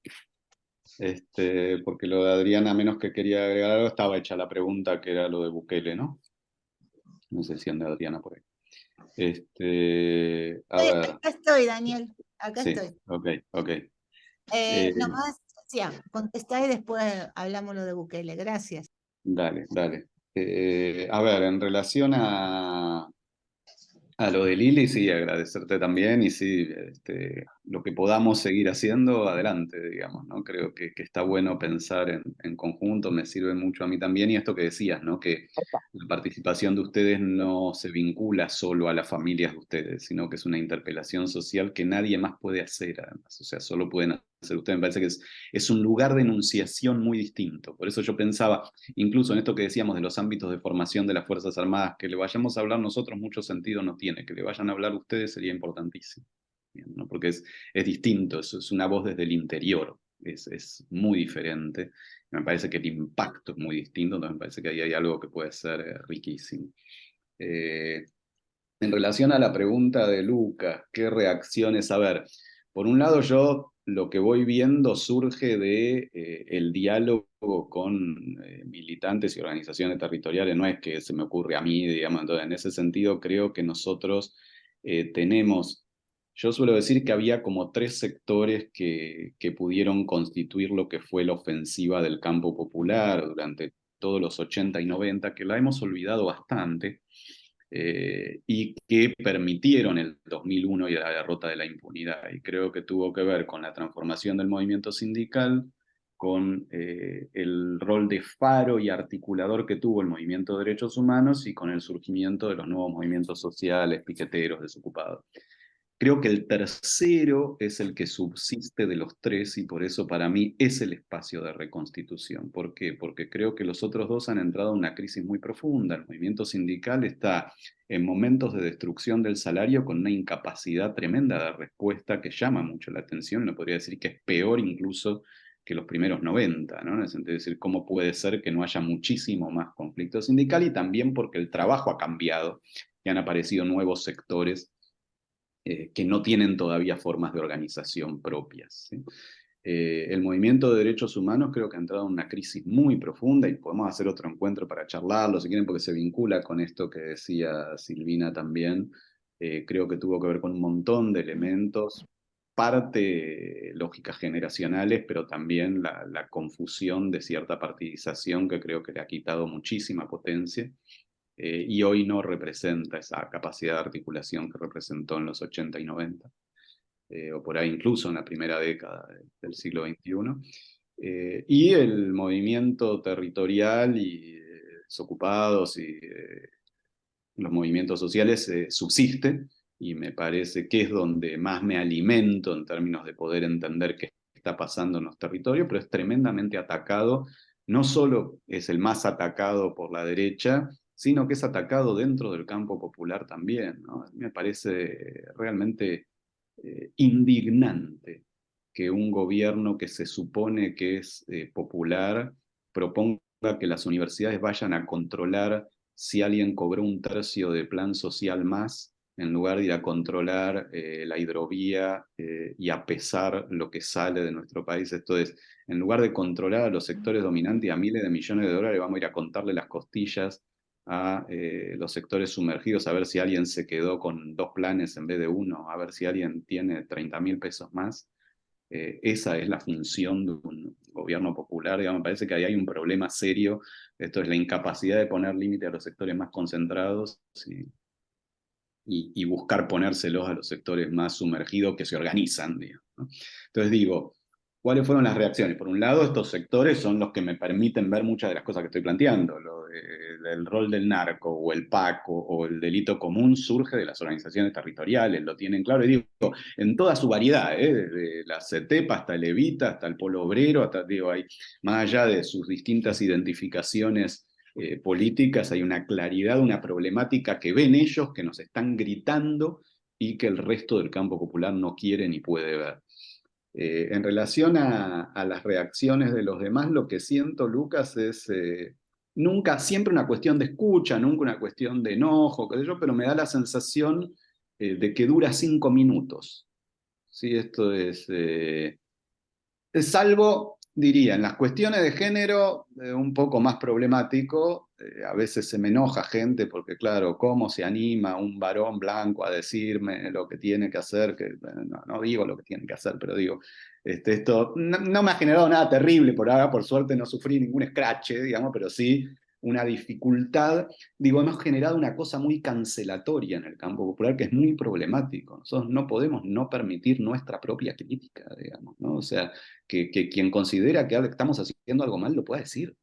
porque lo de Adriana, a menos que quería agregar algo, estaba hecha la pregunta que era lo de Bukele, ¿no? No sé si anda Adriana por ahí. A ver, Acá estoy, Daniel, acá sí, estoy. ok. Nomás, sí, contestá y después hablamos lo de Bukele. Gracias. Dale. A ver, en relación a lo de Lili, sí, agradecerte también y sí, lo que podamos seguir haciendo, adelante, digamos, ¿no? Creo que está bueno pensar en conjunto, me sirve mucho a mí también y esto que decías, ¿no? Que la participación de ustedes no se vincula solo a las familias de ustedes, sino que es una interpelación social que nadie más puede hacer, además, o sea, solo pueden hacer ustedes. Me parece que es un lugar de enunciación muy distinto, por eso yo pensaba, incluso en esto que decíamos de los ámbitos de formación de las Fuerzas Armadas, que le vayamos a hablar nosotros mucho sentido no tiene, que le vayan a hablar ustedes sería importantísimo, ¿no? Porque es distinto, es una voz desde el interior, es muy diferente, me parece que el impacto es muy distinto, entonces me parece que ahí hay algo que puede ser riquísimo. En relación a la pregunta de Lucas, ¿qué reacciones? A ver, por un lado yo lo que voy viendo surge de el diálogo con militantes y organizaciones territoriales, no es que se me ocurre a mí, digamos. Entonces, en ese sentido creo que nosotros tenemos, yo suelo decir que había como 3 sectores que pudieron constituir lo que fue la ofensiva del campo popular durante todos los 80 y 90, que la hemos olvidado bastante, y que permitieron el 2001 y la derrota de la impunidad. Y creo que tuvo que ver con la transformación del movimiento sindical, con el rol de faro y articulador que tuvo el movimiento de derechos humanos y con el surgimiento de los nuevos movimientos sociales, piqueteros, desocupados. Creo que el tercero es el que subsiste de los 3 y por eso para mí es el espacio de reconstitución. ¿Por qué? Porque creo que los otros 2 han entrado en una crisis muy profunda. El movimiento sindical está en momentos de destrucción del salario con una incapacidad tremenda de respuesta que llama mucho la atención. No podría decir que es peor incluso que los primeros 90, ¿no? En el sentido de decir, ¿cómo puede ser que no haya muchísimo más conflicto sindical? Y también porque el trabajo ha cambiado y han aparecido nuevos sectores que no tienen todavía formas de organización propias, ¿sí? El movimiento de derechos humanos creo que ha entrado en una crisis muy profunda y podemos hacer otro encuentro para charlarlo, si quieren, porque se vincula con esto que decía Silvina también. Creo que tuvo que ver con un montón de elementos, parte lógicas generacionales, pero también la confusión de cierta partidización que creo que le ha quitado muchísima potencia. Y hoy no representa esa capacidad de articulación que representó en los 80 y 90, o por ahí incluso en la primera década del siglo XXI. Y el movimiento territorial y desocupados y los movimientos sociales subsiste, y me parece que es donde más me alimento en términos de poder entender qué está pasando en los territorios, pero es tremendamente atacado. No solo es el más atacado por la derecha, sino que es atacado dentro del campo popular también, ¿no? Me parece realmente indignante que un gobierno que se supone que es popular proponga que las universidades vayan a controlar si alguien cobró 1/3 de plan social más, en lugar de ir a controlar la hidrovía y a pesar lo que sale de nuestro país. Esto es, en lugar de controlar a los sectores dominantes y a miles de millones de dólares, vamos a ir a contarle las costillas a los sectores sumergidos, a ver si alguien se quedó con 2 planes en vez de 1, a ver si alguien tiene 30.000 pesos más. Esa es la función de un gobierno popular. Digamos, me parece que ahí hay un problema serio. Esto es la incapacidad de poner límite a los sectores más concentrados y buscar ponérselos a los sectores más sumergidos que se organizan, digamos, ¿no? Entonces digo, ¿cuáles fueron las reacciones? Por un lado, estos sectores son los que me permiten ver muchas de las cosas que estoy planteando. El rol del narco o el PACO o el delito común surge de las organizaciones territoriales, lo tienen claro, y digo, en toda su variedad, desde la CETEP hasta el EVITA, hasta el Polo Obrero, hasta, digo, hay, más allá de sus distintas identificaciones políticas, hay una claridad, una problemática que ven ellos, que nos están gritando y que el resto del campo popular no quiere ni puede ver. En relación a las reacciones de los demás, lo que siento, Lucas, es nunca, siempre una cuestión de escucha, nunca una cuestión de enojo, qué sé yo, pero me da la sensación de que dura 5 minutos. ¿Sí? Esto es salvo, diría, en las cuestiones de género, un poco más problemático. A veces se me enoja gente porque, claro, ¿cómo se anima un varón blanco a decirme lo que tiene que hacer? Que, no digo lo que tiene que hacer, pero digo, esto no me ha generado nada terrible por ahora, por suerte no sufrí ningún escrache, digamos, pero sí una dificultad. Digo, hemos generado una cosa muy cancelatoria en el campo popular que es muy problemático. Nosotros no podemos no permitir nuestra propia crítica, digamos, ¿no? O sea, que quien considera que estamos haciendo algo mal lo pueda decir.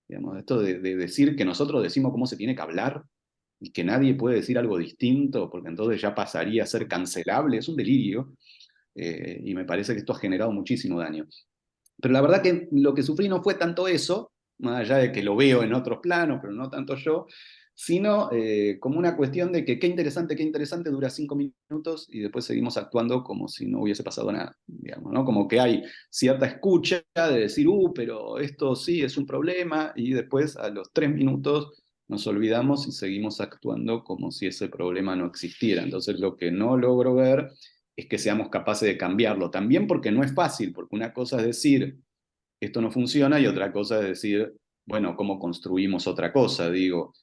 Digamos, esto de decir que nosotros decimos cómo se tiene que hablar y que nadie puede decir algo distinto porque entonces ya pasaría a ser cancelable, es un delirio, y me parece que esto ha generado muchísimo daño. Pero la verdad que lo que sufrí no fue tanto eso, más allá de que lo veo en otros planos, pero no tanto yo, sino como una cuestión de que qué interesante, dura 5 minutos y después seguimos actuando como si no hubiese pasado nada, digamos, ¿no? Como que hay cierta escucha de decir, pero esto sí es un problema, y después a los 3 minutos nos olvidamos y seguimos actuando como si ese problema no existiera. Entonces lo que no logro ver es que seamos capaces de cambiarlo. También porque no es fácil, porque una cosa es decir, esto no funciona, y otra cosa es decir, bueno, ¿cómo construimos otra cosa? Digo,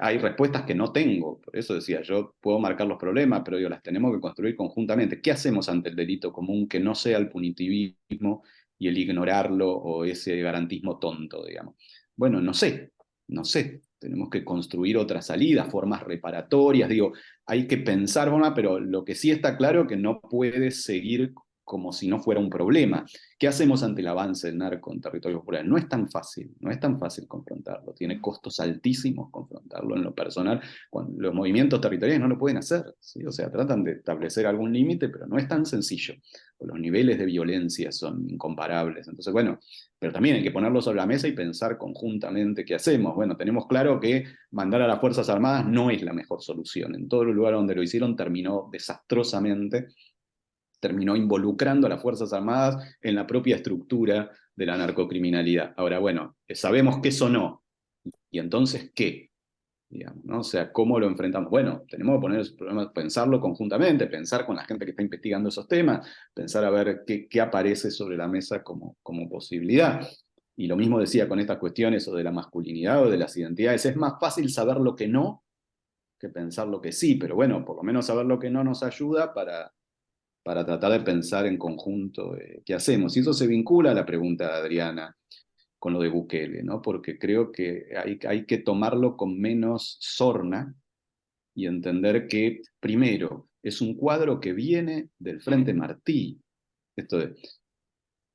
hay respuestas que no tengo, por eso decía, yo puedo marcar los problemas, pero digo, las tenemos que construir conjuntamente. ¿Qué hacemos ante el delito común que no sea el punitivismo y el ignorarlo o ese garantismo tonto, digamos? Bueno, no sé. Tenemos que construir otras salidas, formas reparatorias, digo, hay que pensar, pero lo que sí está claro es que no puede seguir como si no fuera un problema. ¿Qué hacemos ante el avance del narco en territorios populares? No es tan fácil confrontarlo, tiene costos altísimos confrontarlo en lo personal. Los movimientos territoriales no lo pueden hacer, ¿sí? O sea, tratan de establecer algún límite, pero no es tan sencillo. Los niveles de violencia son incomparables. Entonces, bueno, pero también hay que ponerlo sobre la mesa y pensar conjuntamente qué hacemos. Bueno, tenemos claro que mandar a las Fuerzas Armadas no es la mejor solución. En todos los lugares donde lo hicieron terminó desastrosamente, terminó involucrando a las Fuerzas Armadas en la propia estructura de la narcocriminalidad. Ahora, bueno, sabemos que eso no. ¿Y entonces qué? Digamos, ¿no? O sea, ¿cómo lo enfrentamos? Bueno, tenemos que poner esos problemas, pensarlo conjuntamente, pensar con la gente que está investigando esos temas, pensar a ver qué aparece sobre la mesa como posibilidad. Y lo mismo decía con estas cuestiones o de la masculinidad o de las identidades. Es más fácil saber lo que no que pensar lo que sí, pero bueno, por lo menos saber lo que no nos ayuda para tratar de pensar en conjunto qué hacemos. Y eso se vincula a la pregunta de Adriana con lo de Bukele, ¿no? Porque creo que hay que tomarlo con menos sorna y entender que, primero, es un cuadro que viene del Frente Martí.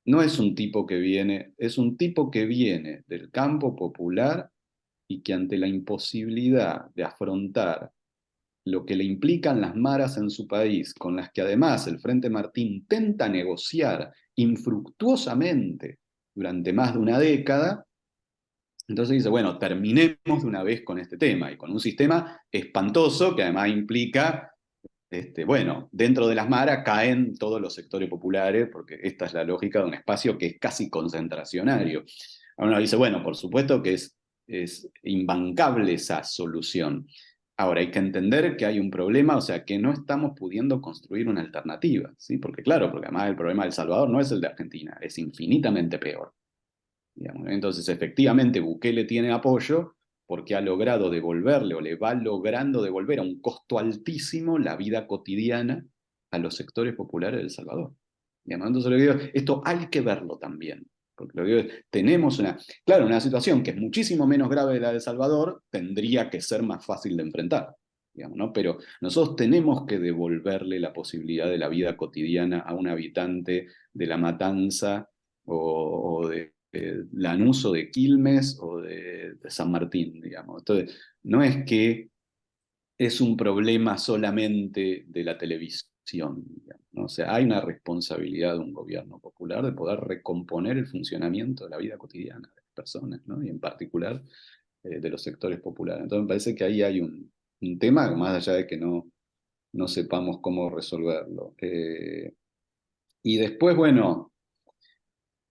No es un tipo que viene, es un tipo que viene del campo popular y que ante la imposibilidad de afrontar lo que le implican las maras en su país, con las que además el Frente Martí intenta negociar infructuosamente durante más de una década, entonces dice, bueno, terminemos de una vez con este tema, y con un sistema espantoso que además implica, bueno, dentro de las maras caen todos los sectores populares, porque esta es la lógica de un espacio que es casi concentracionario. Uno dice, bueno, por supuesto que es imbancable esa solución. Ahora, hay que entender que hay un problema, o sea, que no estamos pudiendo construir una alternativa, ¿sí? Porque claro, porque además el problema de El Salvador no es el de Argentina, es infinitamente peor. Digamos. Entonces, efectivamente, Bukele tiene apoyo porque ha logrado devolverle, o le va logrando devolver a un costo altísimo la vida cotidiana a los sectores populares de El Salvador. Digamos. Entonces, lo que digo, esto hay que verlo también. Porque lo que digo es, tenemos una situación que es muchísimo menos grave de la de El Salvador, tendría que ser más fácil de enfrentar. Digamos, ¿no? Pero nosotros tenemos que devolverle la posibilidad de la vida cotidiana a un habitante de La Matanza o de Lanús o de Quilmes o de San Martín, digamos. Entonces, no es que es un problema solamente de la televisión, digamos, ¿no? O sea, hay una responsabilidad de un gobierno popular de poder recomponer el funcionamiento de la vida cotidiana de las personas, ¿no? Y en particular de los sectores populares. Entonces me parece que ahí hay un tema, más allá de que no sepamos cómo resolverlo. Y después, bueno,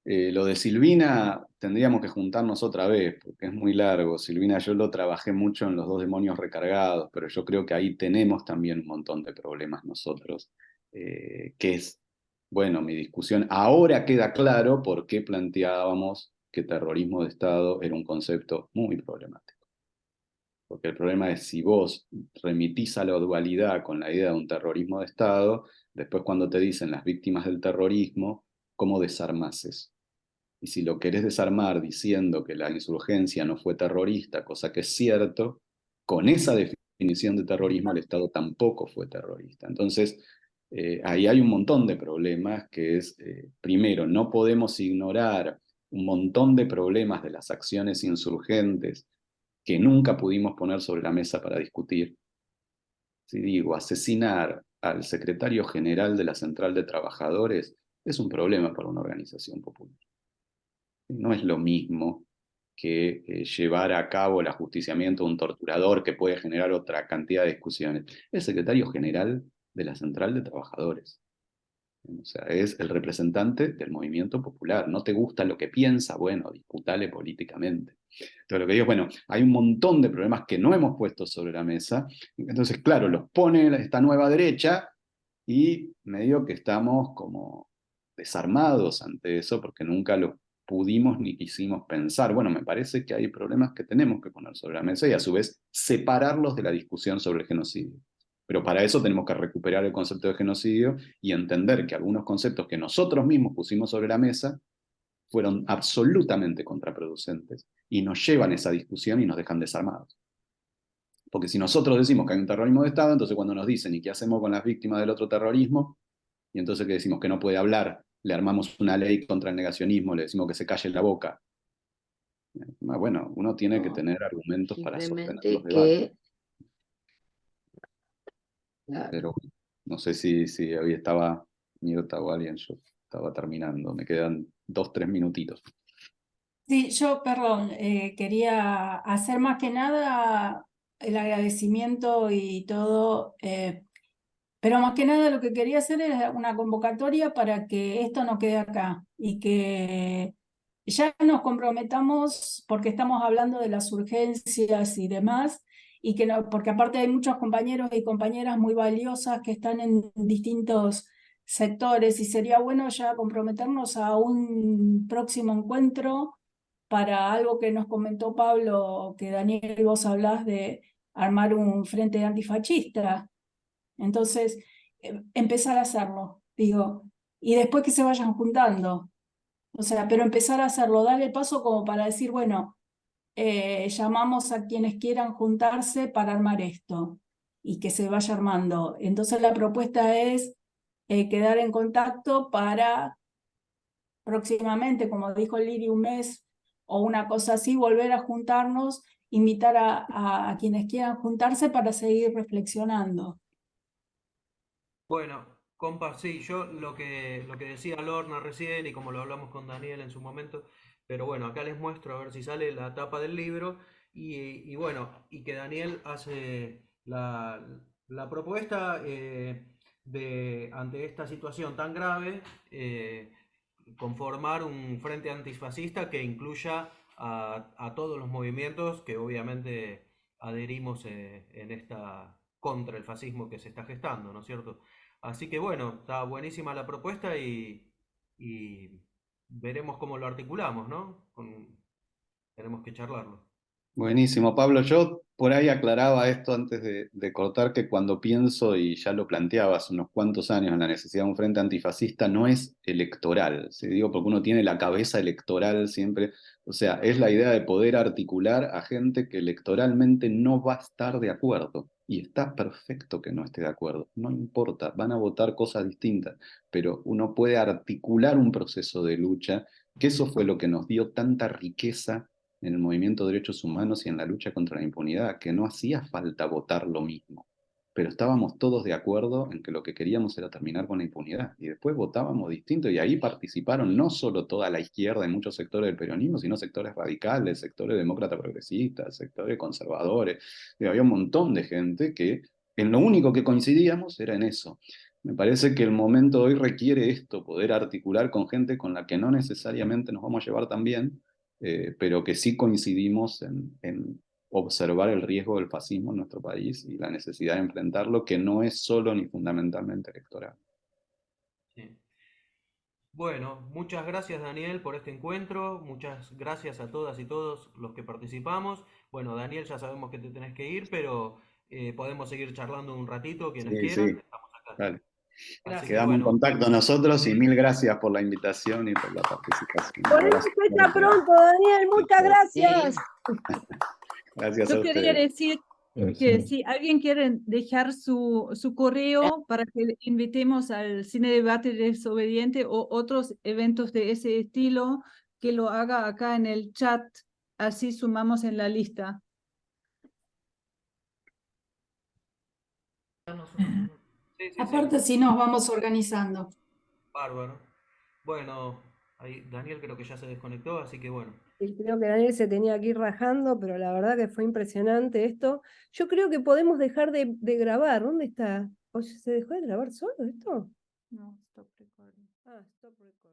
lo de Silvina tendríamos que juntarnos otra vez, porque es muy largo. Silvina, yo lo trabajé mucho en Los Dos Demonios Recargados, pero yo creo que ahí tenemos también un montón de problemas nosotros, que es, bueno, mi discusión. Ahora queda claro por qué planteábamos que terrorismo de Estado era un concepto muy problemático. Porque el problema es si vos remitís a la dualidad con la idea de un terrorismo de Estado, después cuando te dicen las víctimas del terrorismo, ¿cómo desarmás eso? Y si lo querés desarmar diciendo que la insurgencia no fue terrorista, cosa que es cierto, con esa definición de terrorismo el Estado tampoco fue terrorista. Entonces, ahí hay un montón de problemas que es, primero, no podemos ignorar un montón de problemas de las acciones insurgentes que nunca pudimos poner sobre la mesa para discutir. Si digo, asesinar al secretario general de la Central de Trabajadores es un problema para una organización popular. No es lo mismo que llevar a cabo el ajusticiamiento de un torturador que puede generar otra cantidad de discusiones. El secretario general de la Central de Trabajadores. O sea, es el representante del movimiento popular. ¿No te gusta lo que piensa? Bueno, disputale políticamente. Entonces lo que digo es, bueno, hay un montón de problemas que no hemos puesto sobre la mesa. Entonces, claro, los pone esta nueva derecha y medio que estamos como desarmados ante eso porque nunca lo pudimos ni quisimos pensar. Bueno, me parece que hay problemas que tenemos que poner sobre la mesa y a su vez separarlos de la discusión sobre el genocidio. Pero para eso tenemos que recuperar el concepto de genocidio y entender que algunos conceptos que nosotros mismos pusimos sobre la mesa fueron absolutamente contraproducentes y nos llevan a esa discusión y nos dejan desarmados. Porque si nosotros decimos que hay un terrorismo de Estado, entonces cuando nos dicen ¿y qué hacemos con las víctimas del otro terrorismo? Y entonces que decimos que no puede hablar, le armamos una ley contra el negacionismo, le decimos que se calle la boca. Bueno, uno tiene que tener argumentos para sostener los debates. Pero no sé si hoy estaba Mirta o alguien, yo estaba terminando, me quedan 2-3 minutitos. Sí, yo, perdón, quería hacer más que nada el agradecimiento y todo, pero más que nada lo que quería hacer era una convocatoria para que esto no quede acá y que ya nos comprometamos, porque estamos hablando de las urgencias y demás, y que no, porque aparte hay muchos compañeros y compañeras muy valiosas que están en distintos sectores y sería bueno ya comprometernos a un próximo encuentro para algo que nos comentó Pablo, que Daniel vos hablás de armar un frente antifascista. Entonces, empezar a hacerlo, digo, y después que se vayan juntando. O sea, pero empezar a hacerlo, darle el paso como para decir, bueno, llamamos a quienes quieran juntarse para armar esto y que se vaya armando. Entonces la propuesta es quedar en contacto para próximamente, como dijo Liri, un mes o una cosa así, volver a juntarnos, invitar a quienes quieran juntarse para seguir reflexionando. Bueno, compas, sí, yo lo que decía Lorna recién y como lo hablamos con Daniel en su momento, pero bueno, acá les muestro a ver si sale la tapa del libro y bueno, y que Daniel hace la propuesta de, ante esta situación tan grave, conformar un frente antifascista que incluya a todos los movimientos que obviamente adherimos en esta contra el fascismo que se está gestando, ¿no es cierto? Así que bueno, está buenísima la propuesta y veremos cómo lo articulamos, ¿no? Tenemos que charlarlo. Buenísimo, Pablo. Yo por ahí aclaraba esto antes de cortar, que cuando pienso, y ya lo planteaba hace unos cuantos años, en la necesidad de un frente antifascista, no es electoral, ¿sí? Digo, porque uno tiene la cabeza electoral siempre, o sea, es la idea de poder articular a gente que electoralmente no va a estar de acuerdo. Y está perfecto que no esté de acuerdo, no importa, van a votar cosas distintas, pero uno puede articular un proceso de lucha, que eso fue lo que nos dio tanta riqueza en el movimiento de derechos humanos y en la lucha contra la impunidad, que no hacía falta votar lo mismo, pero estábamos todos de acuerdo en que lo que queríamos era terminar con la impunidad, y después votábamos distinto, y ahí participaron no solo toda la izquierda y muchos sectores del peronismo, sino sectores radicales, sectores demócratas progresistas, sectores conservadores, y había un montón de gente que en lo único que coincidíamos era en eso. Me parece que el momento de hoy requiere esto, poder articular con gente con la que no necesariamente nos vamos a llevar tan bien, pero que sí coincidimos en observar el riesgo del fascismo en nuestro país y la necesidad de enfrentarlo, que no es solo ni fundamentalmente electoral. Sí. Bueno, muchas gracias Daniel por este encuentro, muchas gracias a todas y todos los que participamos. Bueno, Daniel, ya sabemos que te tenés que ir, pero podemos seguir charlando un ratito, quienes Sí, quieran, sí, estamos acá. dale. Así que Quedamos en bueno, contacto nosotros y mil gracias por la invitación y por la participación. Un Ponemos abrazo fecha fuerte. pronto, Daniel. Muchas gracias. Gracias a Yo quería ustedes. decir que si alguien quiere dejar su correo para que le invitemos al Cine Debate Desobediente o otros eventos de ese estilo, que lo haga acá en el chat, así sumamos en la lista. sí, sí, Aparte, sí, si nos vamos organizando. bárbaro. Bueno, ahí Daniel creo que ya se desconectó, así que bueno. Y creo que Daniel se tenía que ir rajando, pero la verdad que fue impresionante esto. Yo creo que podemos dejar de grabar. ¿Dónde está? Oye, ¿se dejó de grabar solo esto? No, stop recording. Ah, stop recording.